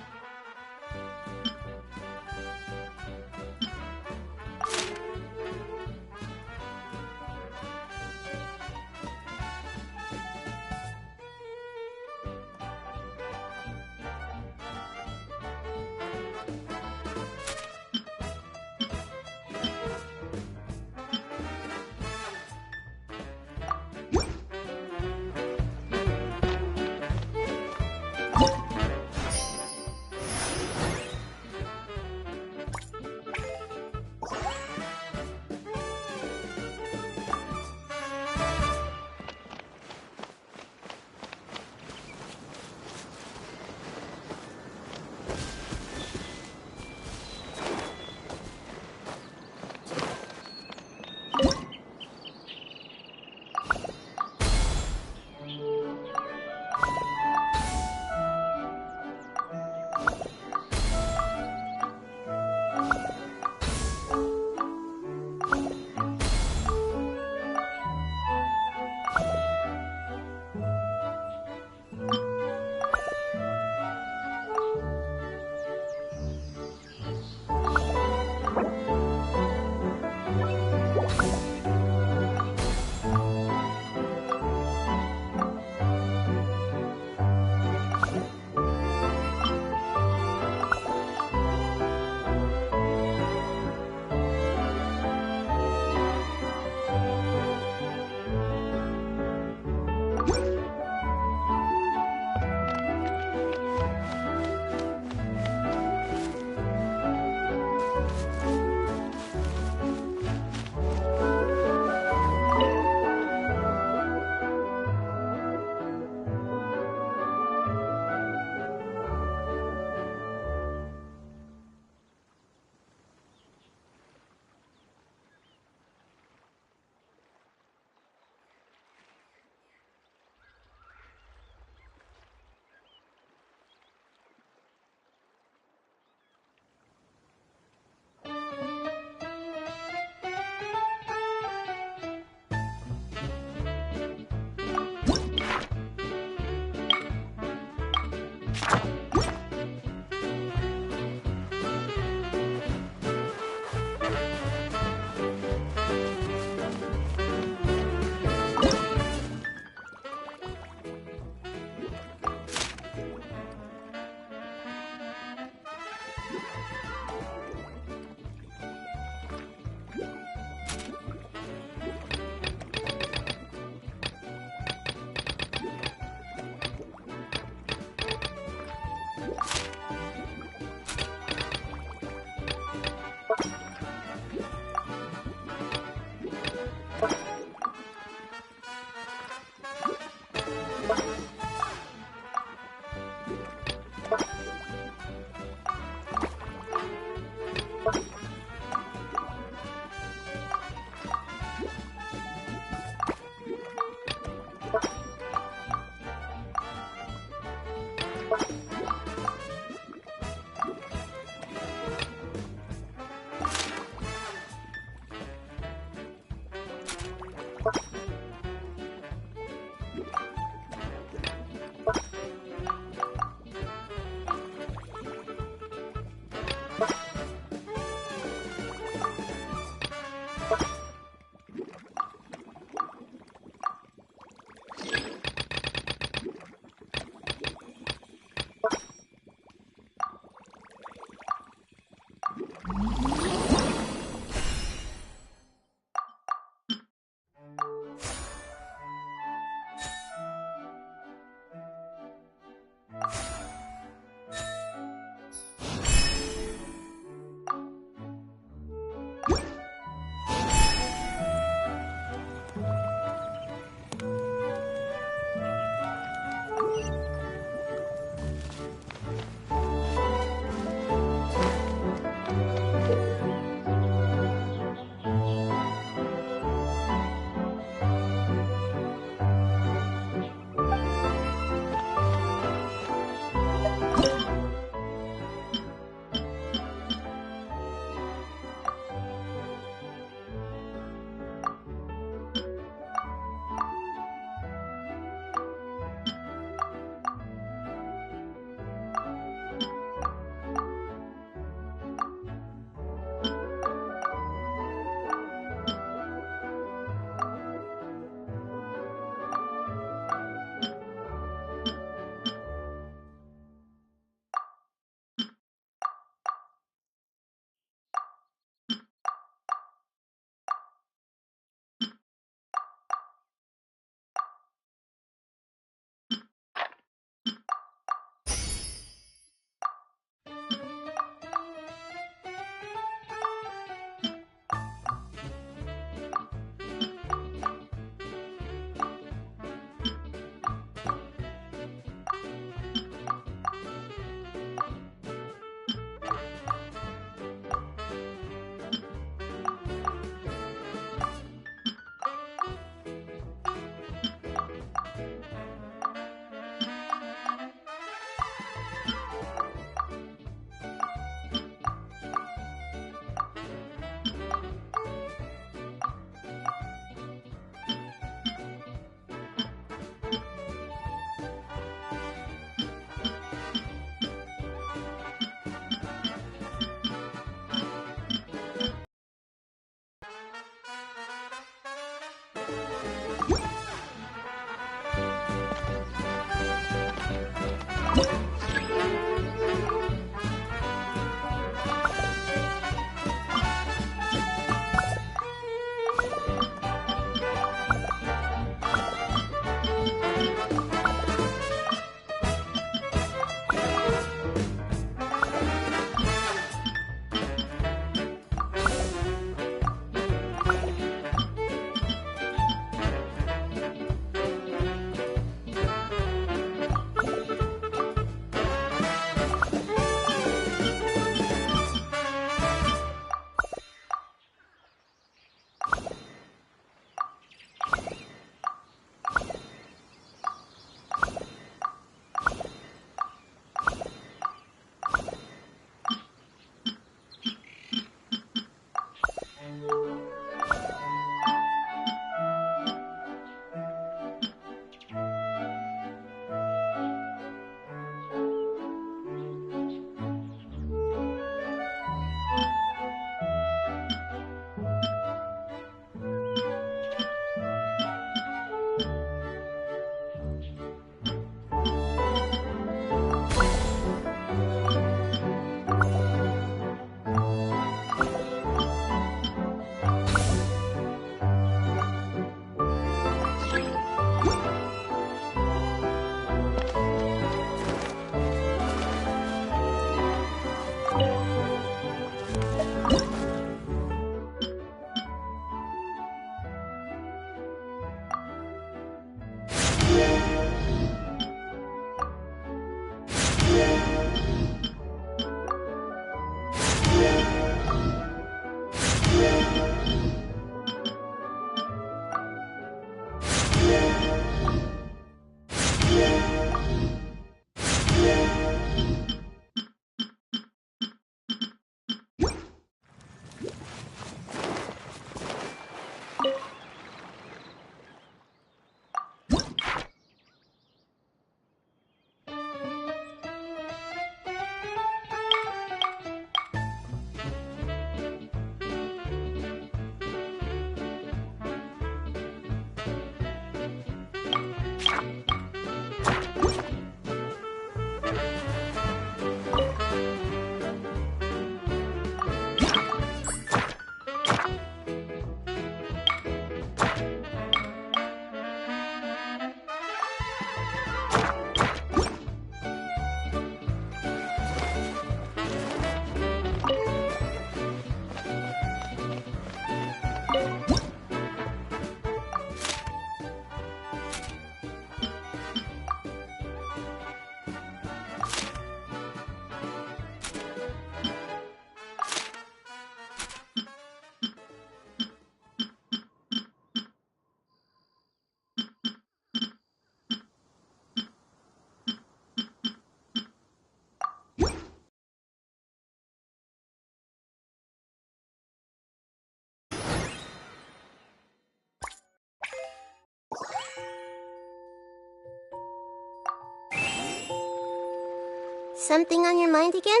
something on your mind again?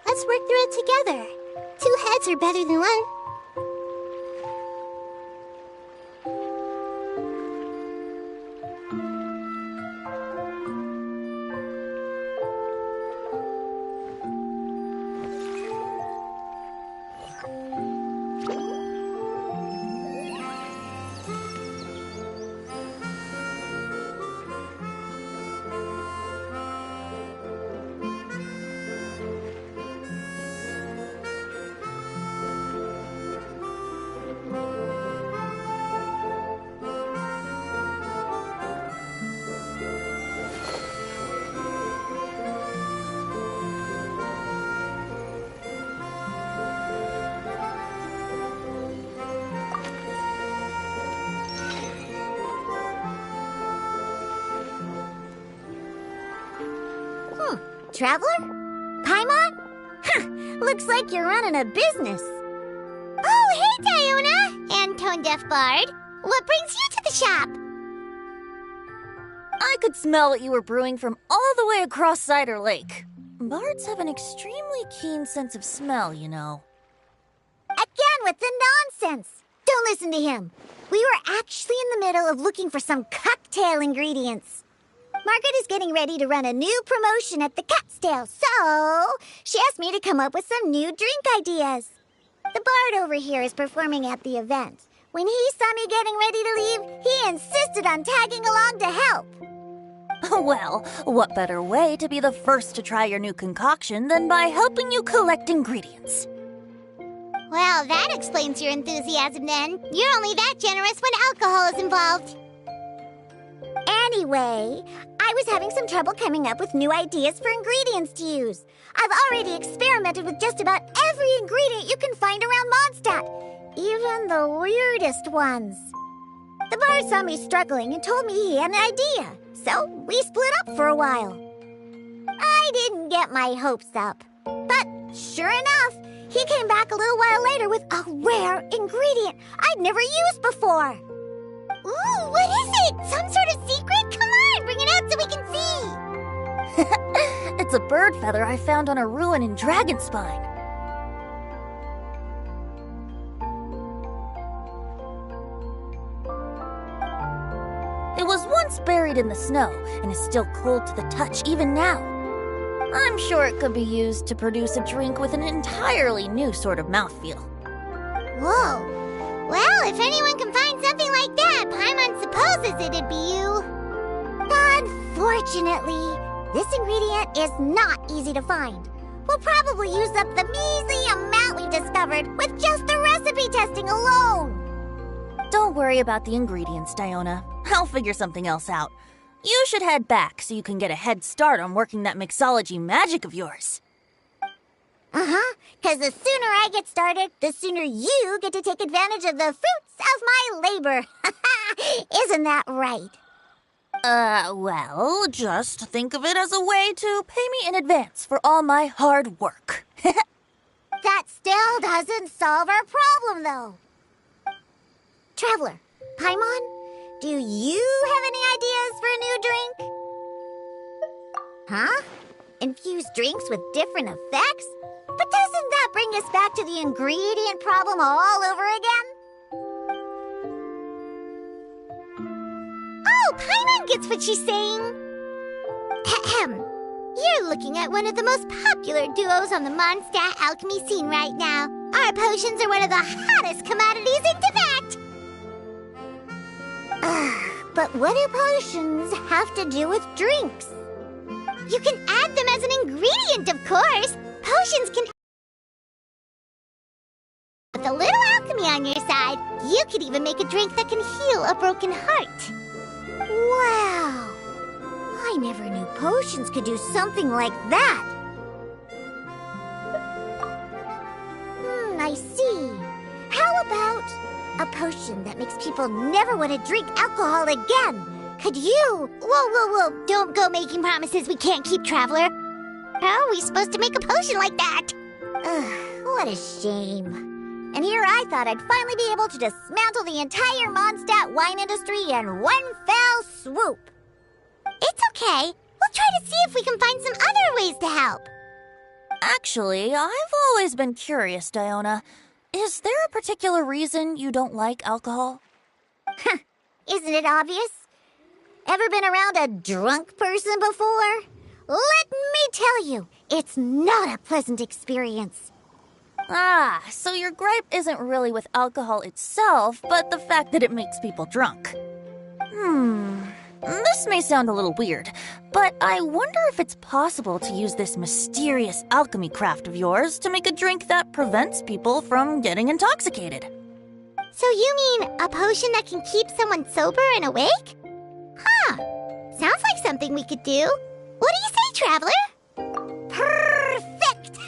Let's work through it together. 2 heads are better than 1. Traveler? Paimon? Looks like you're running a business. Oh, hey, Diona! And Tone Deaf Bard. What brings you to the shop? I could smell what you were brewing from all the way across Cider Lake. Bards have an extremely keen sense of smell, you know. Again with the nonsense! Don't listen to him. We were actually in the middle of looking for some cocktail ingredients. Margaret is getting ready to run a new promotion at the Catstail, so she asked me to come up with some new drink ideas. The bard over here is performing at the event. When he saw me getting ready to leave, he insisted on tagging along to help. Well, what better way to be the first to try your new concoction than by helping you collect ingredients? Well, that explains your enthusiasm then. You're only that generous when alcohol is involved. Anyway, I was having some trouble coming up with new ideas for ingredients to use. I've already experimented with just about every ingredient you can find around Mondstadt, even the weirdest ones. The bar saw me struggling and told me he had an idea, so we split up for a while. I didn't get my hopes up, but sure enough, he came back a little while later with a rare ingredient I'd never used before. Ooh, what is it? Some sort of secret? Come on, bring it out so we can see. It's a bird feather I found on a ruin in Dragonspine. It was once buried in the snow and is still cold to the touch even now. I'm sure it could be used to produce a drink with an entirely new sort of mouthfeel. Whoa. Well, if anyone can find something like that, Paimon supposes it'd be you. Unfortunately, this ingredient is not easy to find. We'll probably use up the measly amount we've discovered with just the recipe testing alone. Don't worry about the ingredients, Diona. I'll figure something else out. You should head back so you can get a head start on working that mixology magic of yours. Uh-huh, because the sooner I get started, the sooner you get to take advantage of the fruits of my labor. Isn't that right? Well, just think of it as a way to pay me in advance for all my hard work. That still doesn't solve our problem, though. Traveler, Paimon, do you have any ideas for a new drink? Huh? Infuse drinks with different effects? But doesn't that bring us back to the ingredient problem all over again? Oh, Paimon gets what she's saying. Ahem. You're looking at one of the most popular duos on the Mondstadt alchemy scene right now. Our potions are one of the hottest commodities in Tibet. But what do potions have to do with drinks? You can add them as an ingredient, of course. Potions can... With a little alchemy on your side, you could even make a drink that can heal a broken heart. Wow! I never knew potions could do something like that. I see. How about a potion that makes people never want to drink alcohol again? Could you? Whoa. Don't go making promises we can't keep, Traveler. How are we supposed to make a potion like that? What a shame. And here I thought I'd finally be able to dismantle the entire Mondstadt wine industry in one fell swoop. It's okay. We'll try to see if we can find some other ways to help. Actually, I've always been curious, Diona. Is there a particular reason you don't like alcohol? Isn't it obvious? Ever been around a drunk person before? Let me tell you, it's not a pleasant experience. Ah, so your gripe isn't really with alcohol itself, but the fact that it makes people drunk. This may sound a little weird, but I wonder if it's possible to use this mysterious alchemy craft of yours to make a drink that prevents people from getting intoxicated. So you mean a potion that can keep someone sober and awake? Huh. Sounds like something we could do. What do you say, Traveler? Perfect!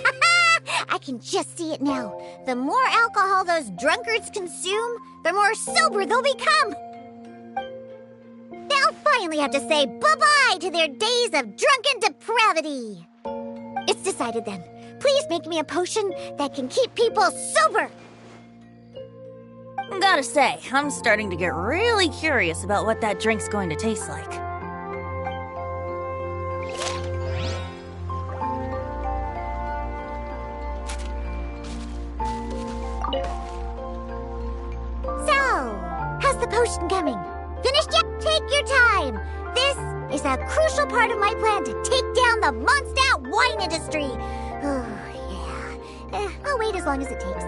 I can just see it now. The more alcohol those drunkards consume, the more sober they'll become. They'll finally have to say bye-bye to their days of drunken depravity. It's decided then. Please make me a potion that can keep people sober. Gotta say, I'm starting to get really curious about what that drink's going to taste like. So, how's the potion coming? Finished yet? Take your time. This is a crucial part of my plan to take down the Mondstadt wine industry. Oh, yeah. I'll wait as long as it takes.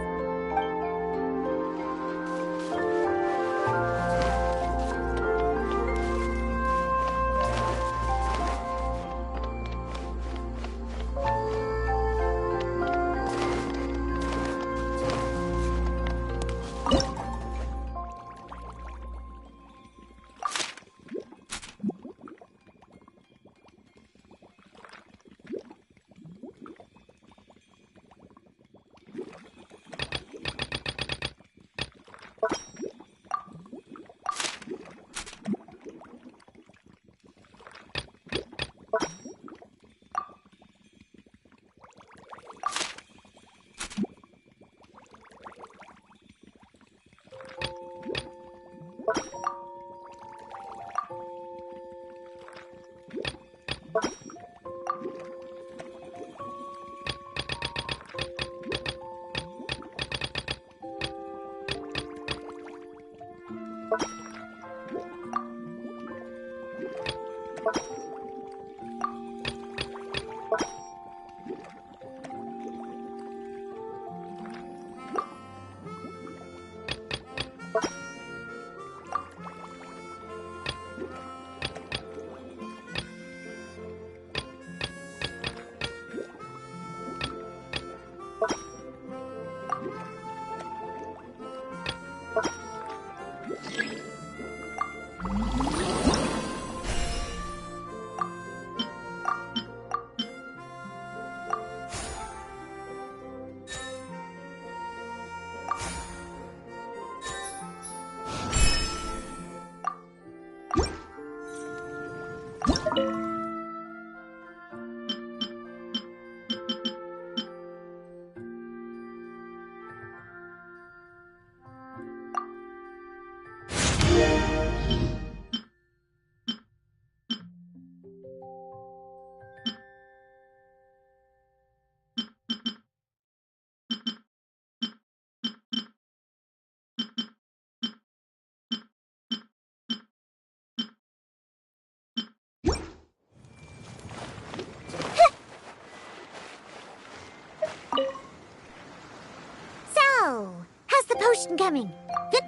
So, how's the potion coming? Good.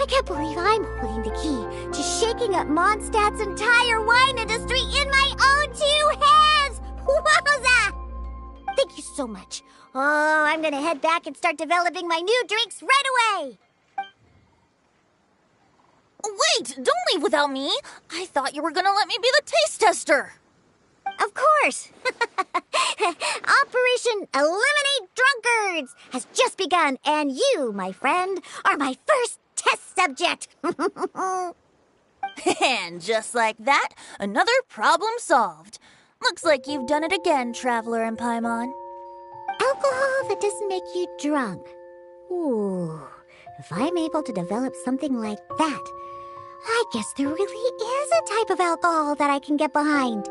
can't believe I'm holding the key to shaking up Mondstadt's entire wine industry in my own 2 hands! Wowza! Thank you so much. Oh, I'm gonna head back and start developing my new drinks right away! Wait, don't leave without me. I thought you were gonna let me be the taste tester. Of course! Operation Eliminate Drunkards has just begun, and you, my friend, are my first test subject! And just like that, another problem solved. Looks like you've done it again, Traveler and Paimon. Alcohol that doesn't make you drunk. Ooh, if I'm able to develop something like that, I guess there really is a type of alcohol that I can get behind.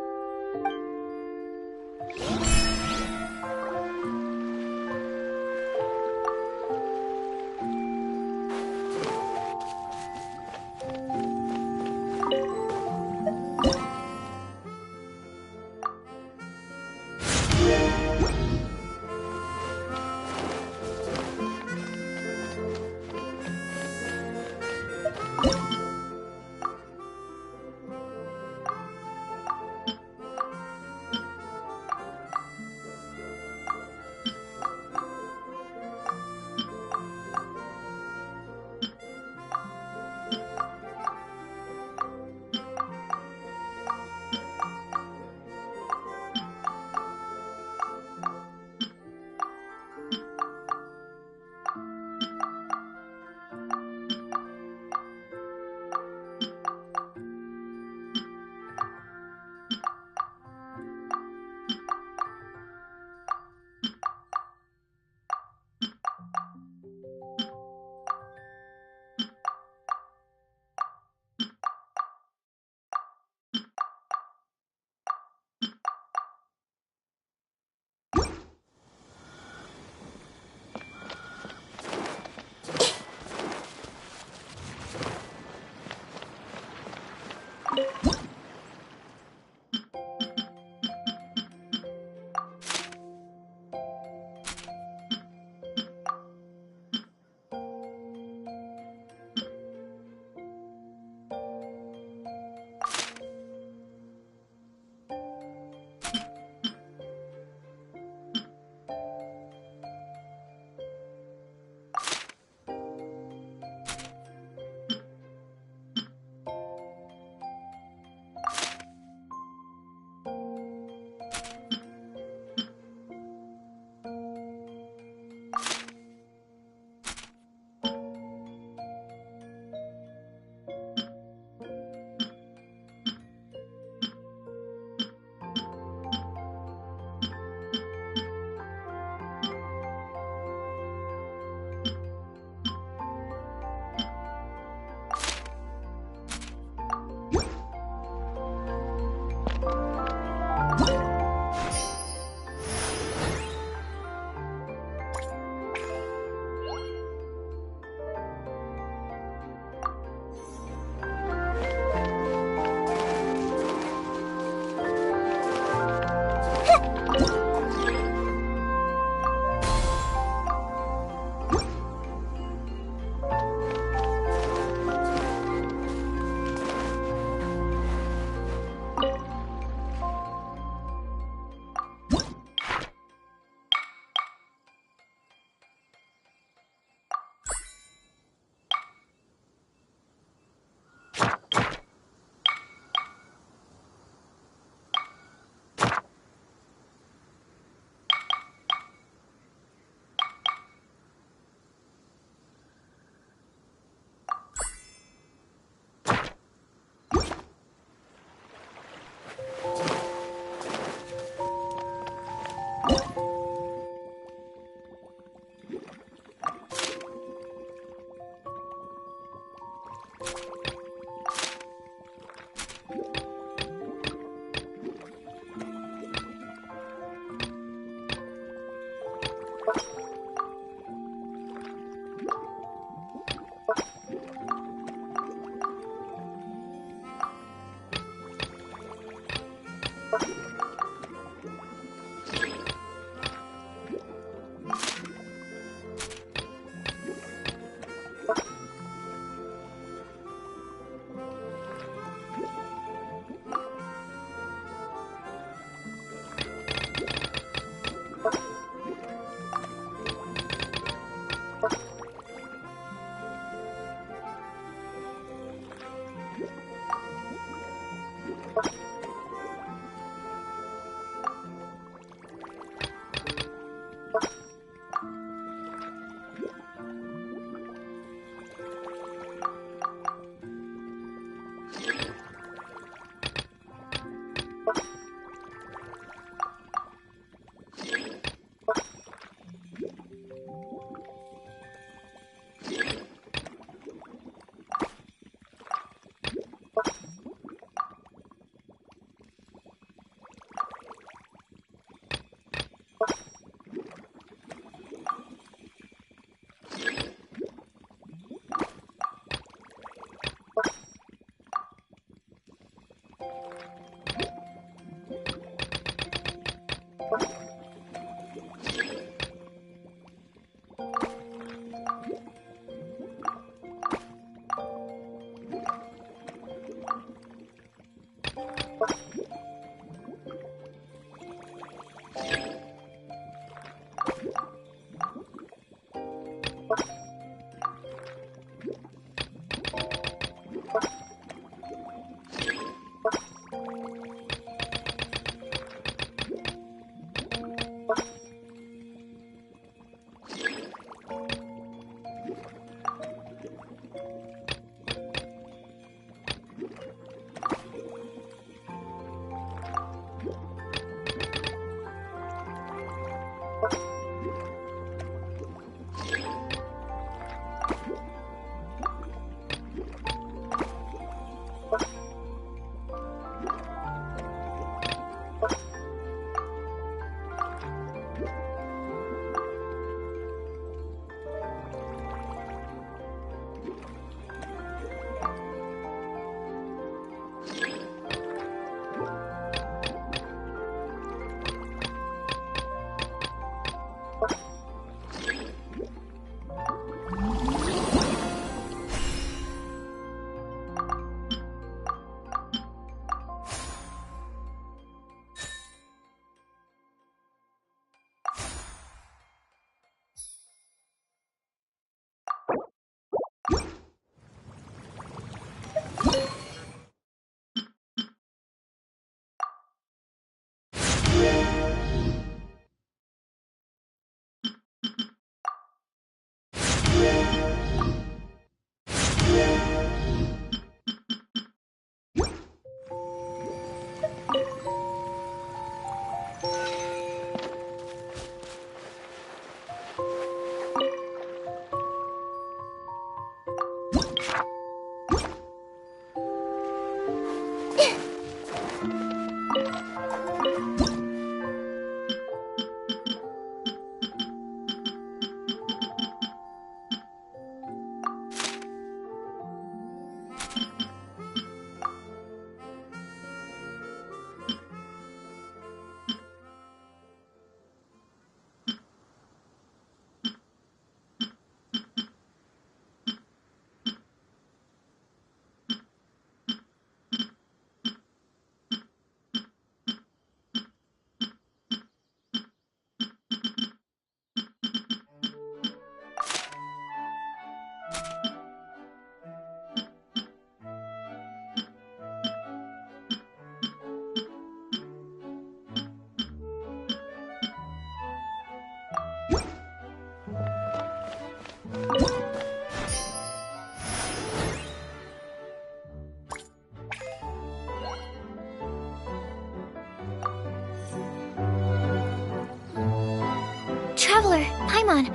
Paimon,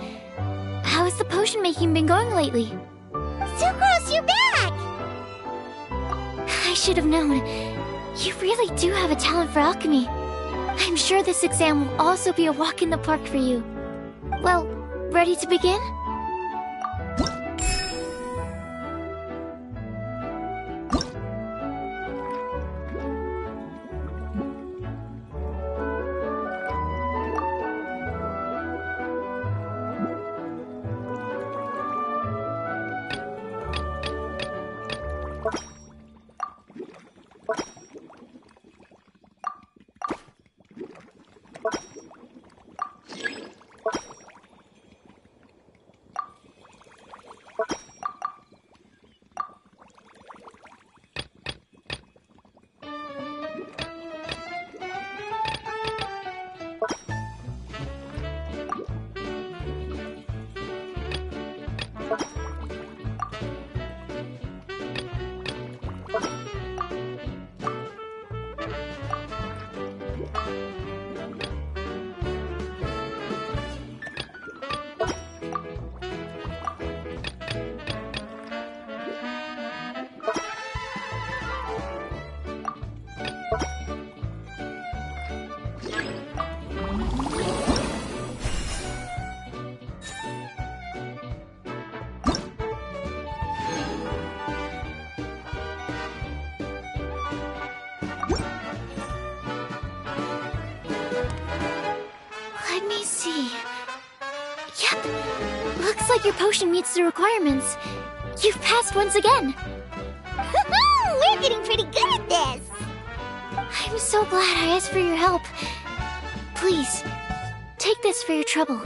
how has the potion making been going lately? Sucrose, you're back! I should have known. You really do have a talent for alchemy. I'm sure this exam will also be a walk in the park for you. Well, ready to begin? Let me see. Yep. Looks like your potion meets the requirements. You've passed once again. We're getting pretty good at this! I'm so glad I asked for your help. Please, take this for your trouble.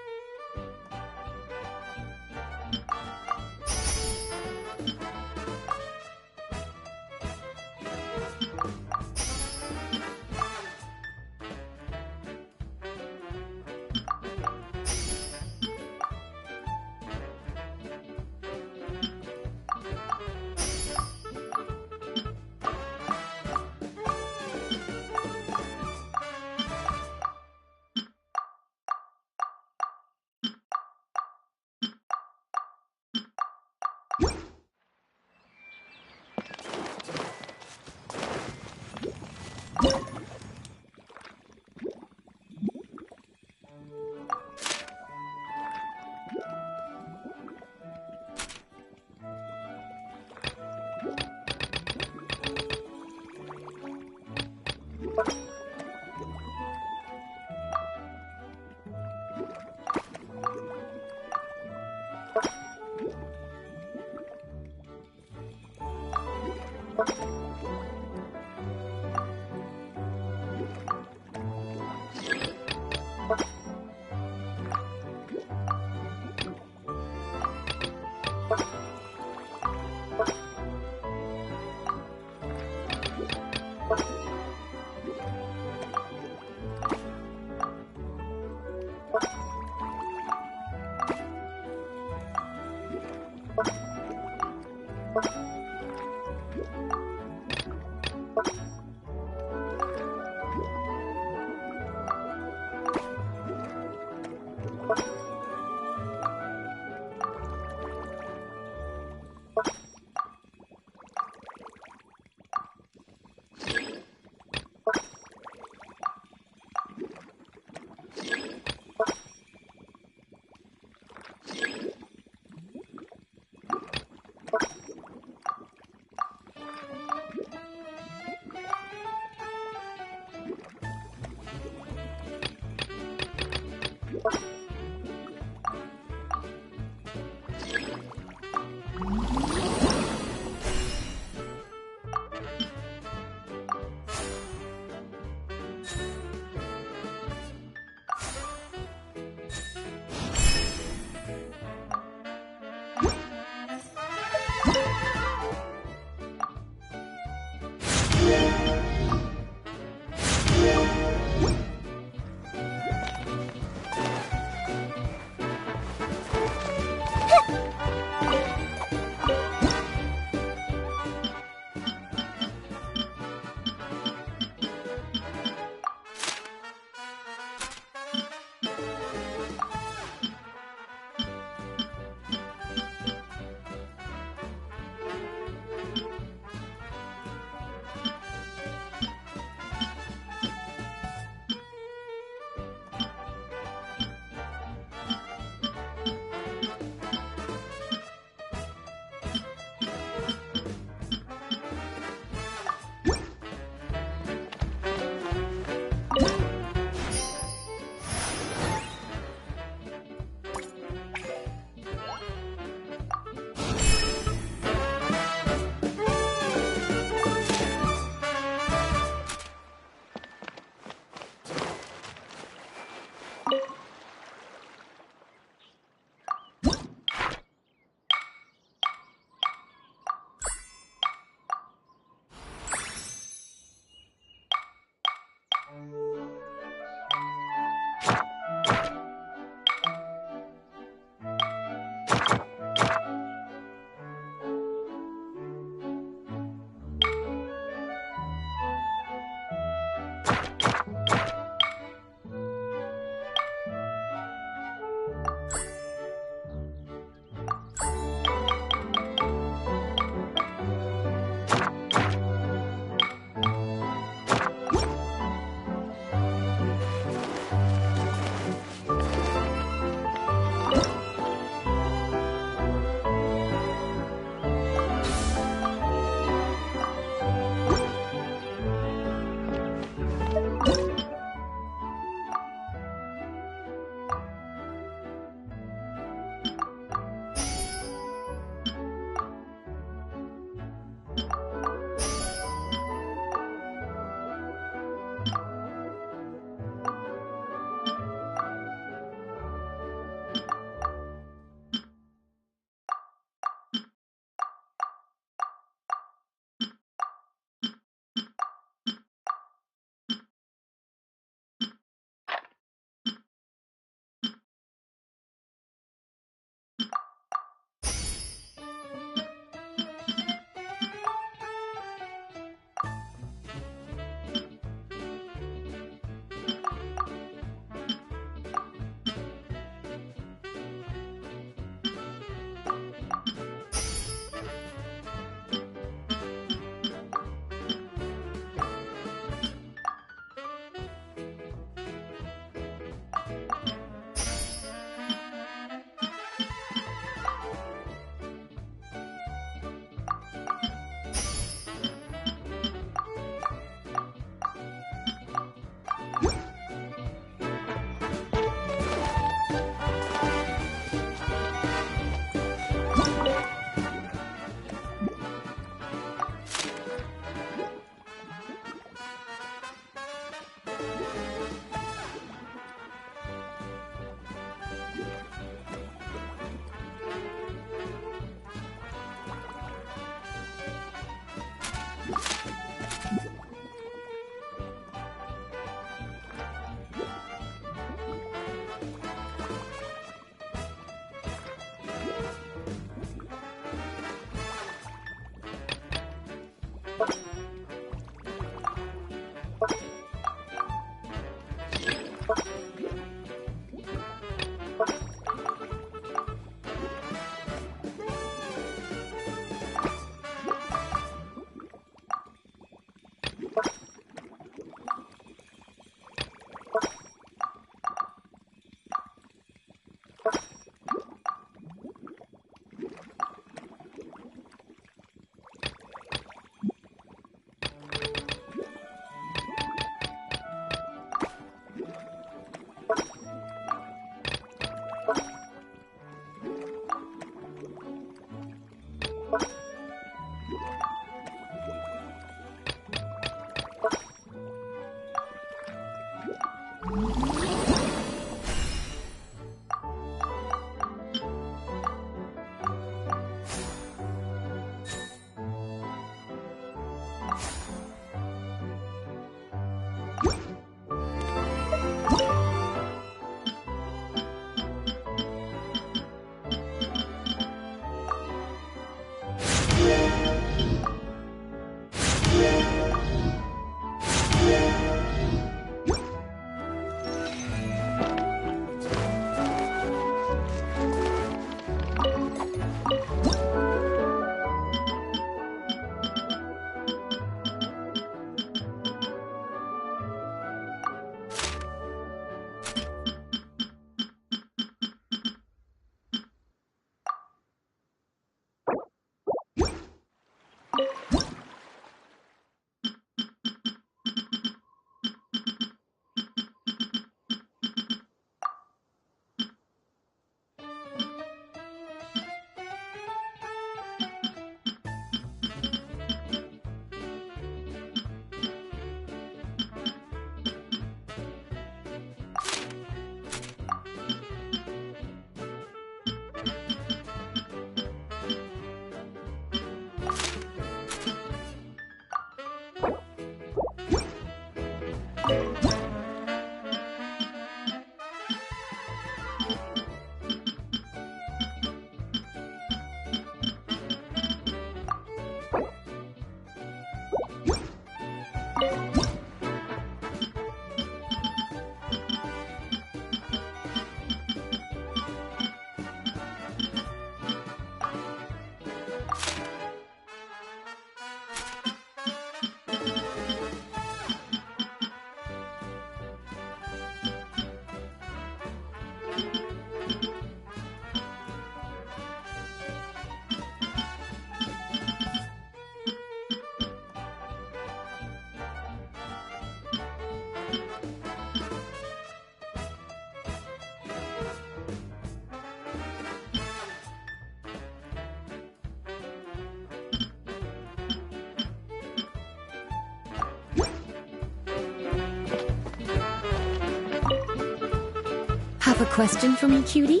Have a question for me, cutie?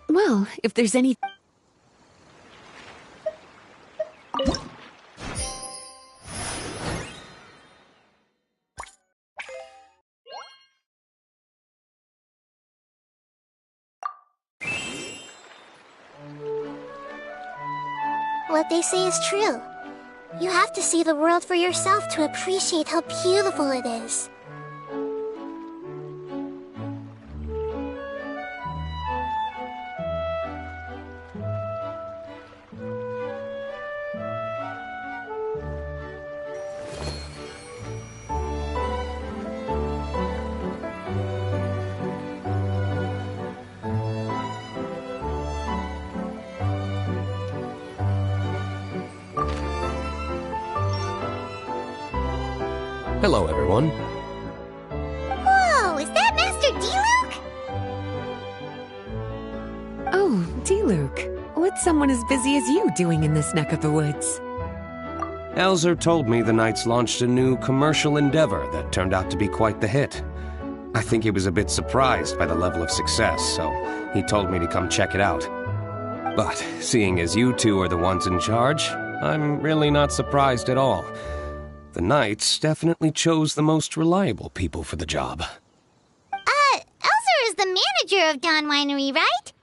Well, if there's any... What they say is true. You have to see the world for yourself to appreciate how beautiful it is. Hello, everyone. Whoa, is that Master D-Luke? Oh, D-Luke. What's someone as busy as you doing in this neck of the woods? Elzer told me the Knights launched a new commercial endeavor that turned out to be quite the hit. I think he was a bit surprised by the level of success, so he told me to come check it out. But seeing as you two are the ones in charge, I'm really not surprised at all. The Knights definitely chose the most reliable people for the job. Elzer is the manager of Dawn Winery, right?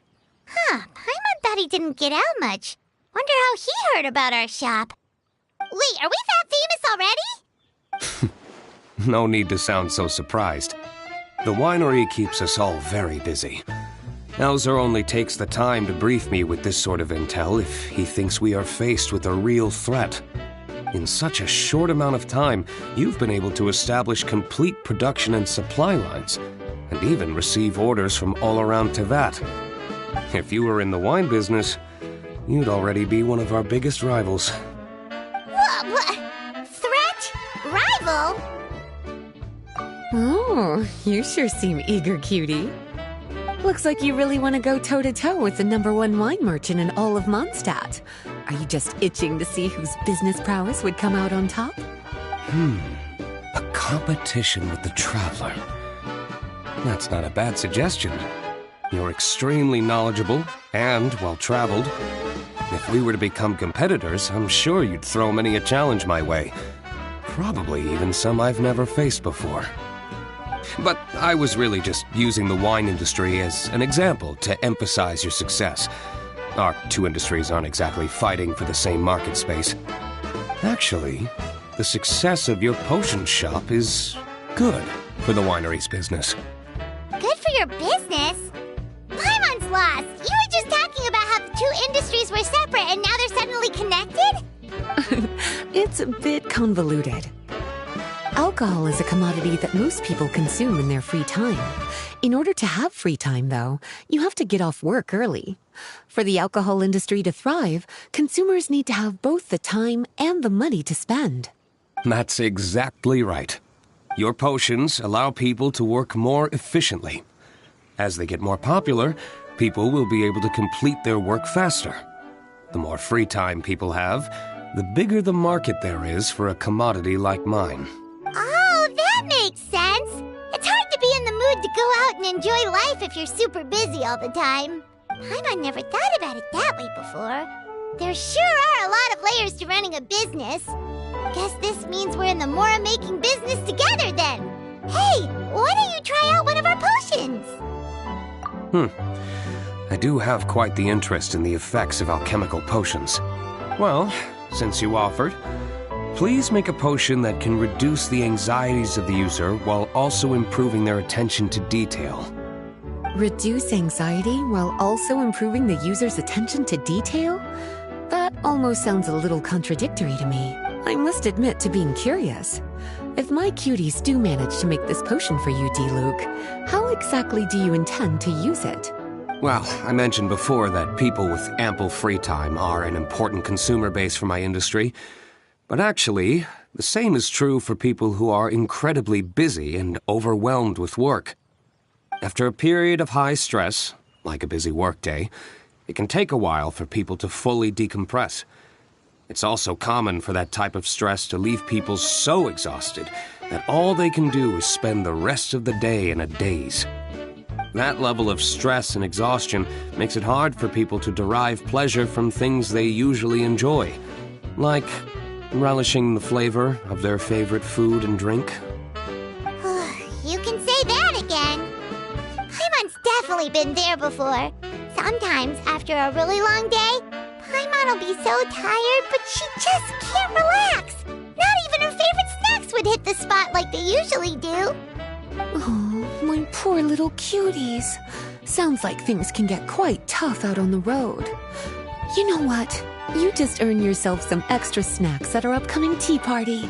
Huh, Paimon thought he didn't get out much. Wonder how he heard about our shop. Wait, are we that famous already? No need to sound so surprised. The winery keeps us all very busy. Elzer only takes the time to brief me with this sort of intel if he thinks we are faced with a real threat. In such a short amount of time, you've been able to establish complete production and supply lines, and even receive orders from all around Tevat. If you were in the wine business, you'd already be one of our biggest rivals. What? Threat? Rival? Oh, you sure seem eager, cutie. Looks like you really want to go toe-to-toe with the #1 wine merchant in all of Mondstadt. Are you just itching to see whose business prowess would come out on top? A competition with the Traveler. That's not a bad suggestion. You're extremely knowledgeable and well-traveled. If we were to become competitors, I'm sure you'd throw many a challenge my way. Probably even some I've never faced before. But I was really just using the wine industry as an example to emphasize your success. Our two industries aren't exactly fighting for the same market space. Actually, the success of your potion shop is good for the winery's business. Good for your business? Paimon's lost. You were just talking about how the two industries were separate and now they're suddenly connected? It's a bit convoluted. Alcohol is a commodity that most people consume in their free time. In order to have free time, though, you have to get off work early. For the alcohol industry to thrive, consumers need to have both the time and the money to spend. That's exactly right. Your potions allow people to work more efficiently. As they get more popular, people will be able to complete their work faster. The more free time people have, the bigger the market there is for a commodity like mine. Oh, that makes sense. It's hard to be in the mood to go out and enjoy life if you're super busy all the time. Paimon never thought about it that way before. There sure are a lot of layers to running a business. Guess this means we're in the Mora-making business together then. Hey, why don't you try out one of our potions? I do have quite the interest in the effects of alchemical potions. Well, since you offered, please make a potion that can reduce the anxieties of the user while also improving their attention to detail. Reduce anxiety while also improving the user's attention to detail? That almost sounds a little contradictory to me. I must admit to being curious. If my cuties do manage to make this potion for you, D-Luke, how exactly do you intend to use it? Well, I mentioned before that people with ample free time are an important consumer base for my industry. But actually, the same is true for people who are incredibly busy and overwhelmed with work. After a period of high stress, like a busy workday, it can take a while for people to fully decompress. It's also common for that type of stress to leave people so exhausted that all they can do is spend the rest of the day in a daze. That level of stress and exhaustion makes it hard for people to derive pleasure from things they usually enjoy, like relishing the flavor of their favorite food and drink. You can say that again. Paimon's definitely been there before. Sometimes, after a really long day, Paimon will be so tired, but she just can't relax. Not even her favorite snacks would hit the spot like they usually do. Oh, my poor little cuties. Sounds like things can get quite tough out on the road. You know what? You just earn yourself some extra snacks at our upcoming tea party.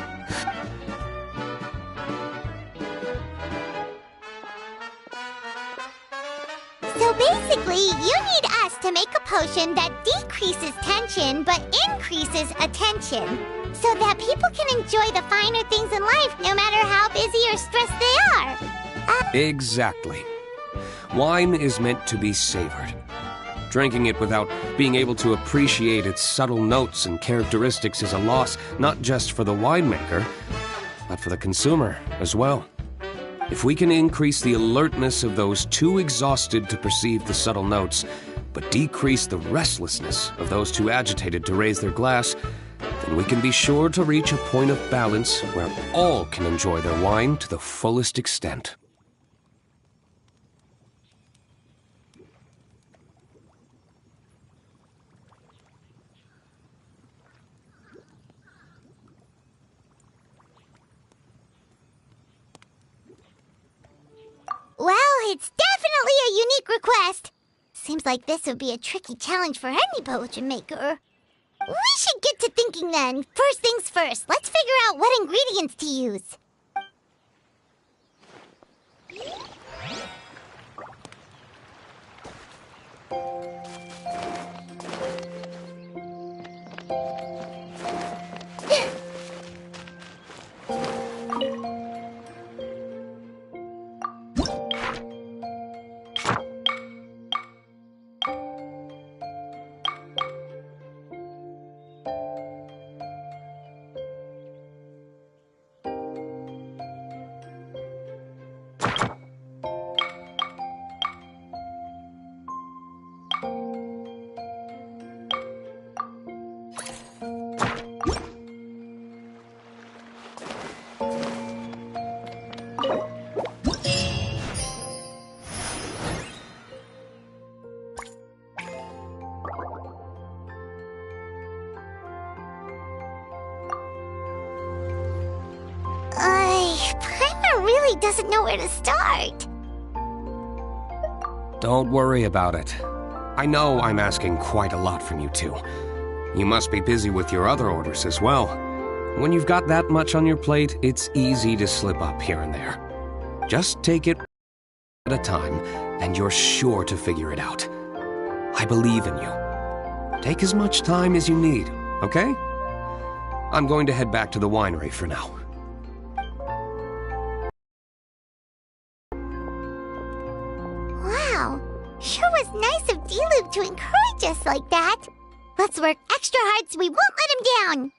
So basically, you need us to make a potion that decreases tension but increases attention, so that people can enjoy the finer things in life no matter how busy or stressed they are. Exactly. Wine is meant to be savored. Drinking it without being able to appreciate its subtle notes and characteristics is a loss not just for the winemaker, but for the consumer as well. If we can increase the alertness of those too exhausted to perceive the subtle notes, but decrease the restlessness of those too agitated to raise their glass, then we can be sure to reach a point of balance where all can enjoy their wine to the fullest extent. Well, it's definitely a unique request. Seems like this would be a tricky challenge for any potion maker. We should get to thinking then. First things first, let's figure out what ingredients to use. Paimon really doesn't know where to start. Don't worry about it. I know I'm asking quite a lot from you two. You must be busy with your other orders as well. When you've got that much on your plate, it's easy to slip up here and there. Just take it at a time, and you're sure to figure it out. I believe in you. Take as much time as you need, okay? I'm going to head back to the winery for now. Wow, sure was nice of D-Loop to encourage us like that. Let's work extra hard so we won't let him down.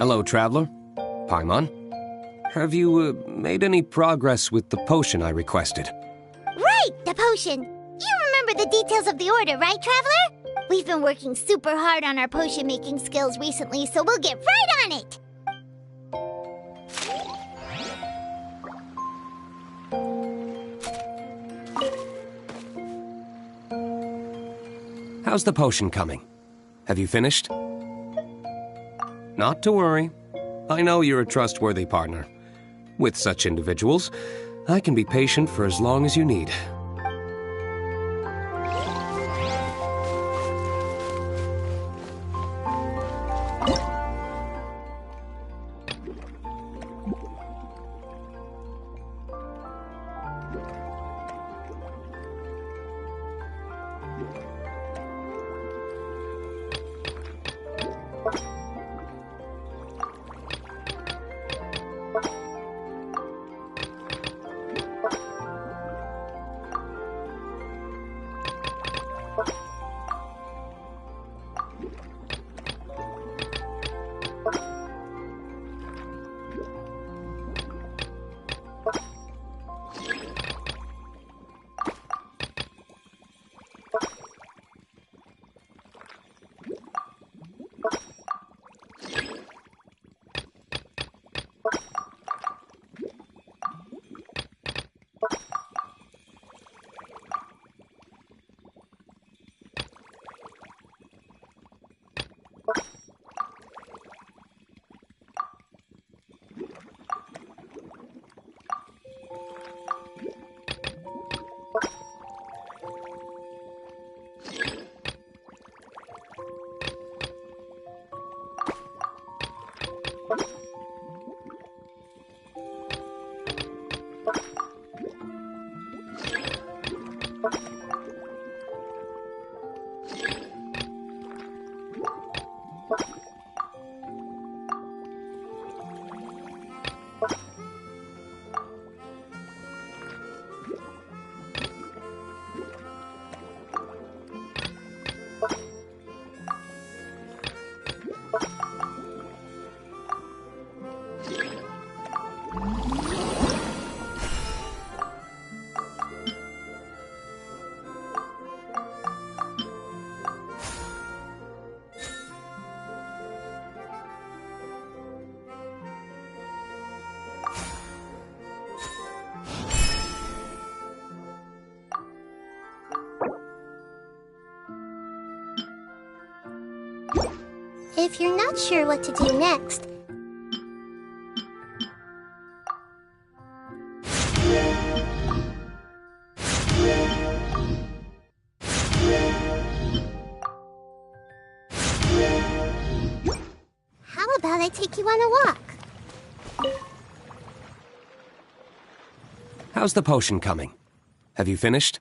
Hello, Traveler. Paimon. Have you made any progress with the potion I requested? Right, the potion. You remember the details of the order, right, Traveler? We've been working super hard on our potion-making skills recently, so we'll get right on it! How's the potion coming? Have you finished? Not to worry. I know you're a trustworthy partner. With such individuals, I can be patient for as long as you need. If you're not sure what to do next... How about I take you on a walk? How's the potion coming? Have you finished?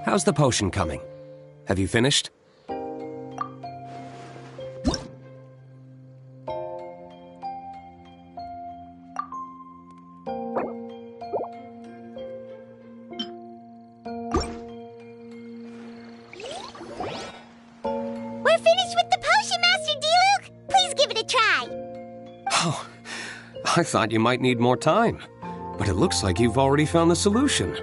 How's the potion coming? Have you finished? We're finished with the potion, Master D-Luke! Please give it a try! Oh, I thought you might need more time, but it looks like you've already found the solution.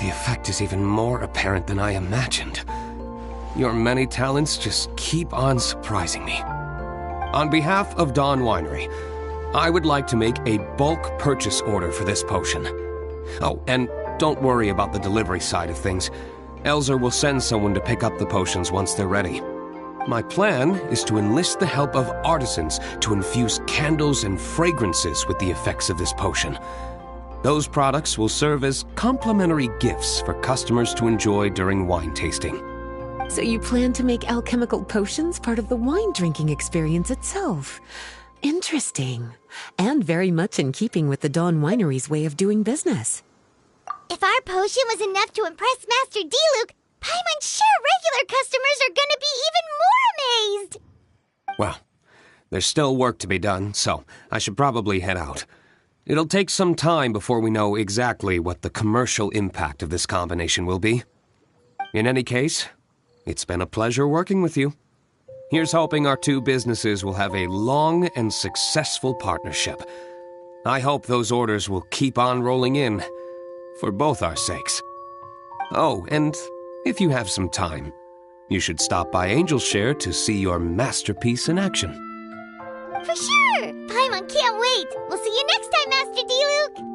The effect is even more apparent than I imagined. Your many talents just keep on surprising me. On behalf of Dawn Winery, I would like to make a bulk purchase order for this potion. Oh, and don't worry about the delivery side of things. Elzer will send someone to pick up the potions once they're ready. My plan is to enlist the help of artisans to infuse candles and fragrances with the effects of this potion. Those products will serve as complimentary gifts for customers to enjoy during wine tasting. So you plan to make alchemical potions part of the wine drinking experience itself. Interesting. And very much in keeping with the Dawn Winery's way of doing business. If our potion was enough to impress Master D-Luke, Paimon's sure regular customers are gonna be even more amazed! Well, there's still work to be done, so I should probably head out. It'll take some time before we know exactly what the commercial impact of this combination will be. In any case, it's been a pleasure working with you. Here's hoping our two businesses will have a long and successful partnership. I hope those orders will keep on rolling in, for both our sakes. Oh, and if you have some time, you should stop by Angel's Share to see your masterpiece in action. For sure! Paimon can't wait! We'll see you next time, Master D-Luke!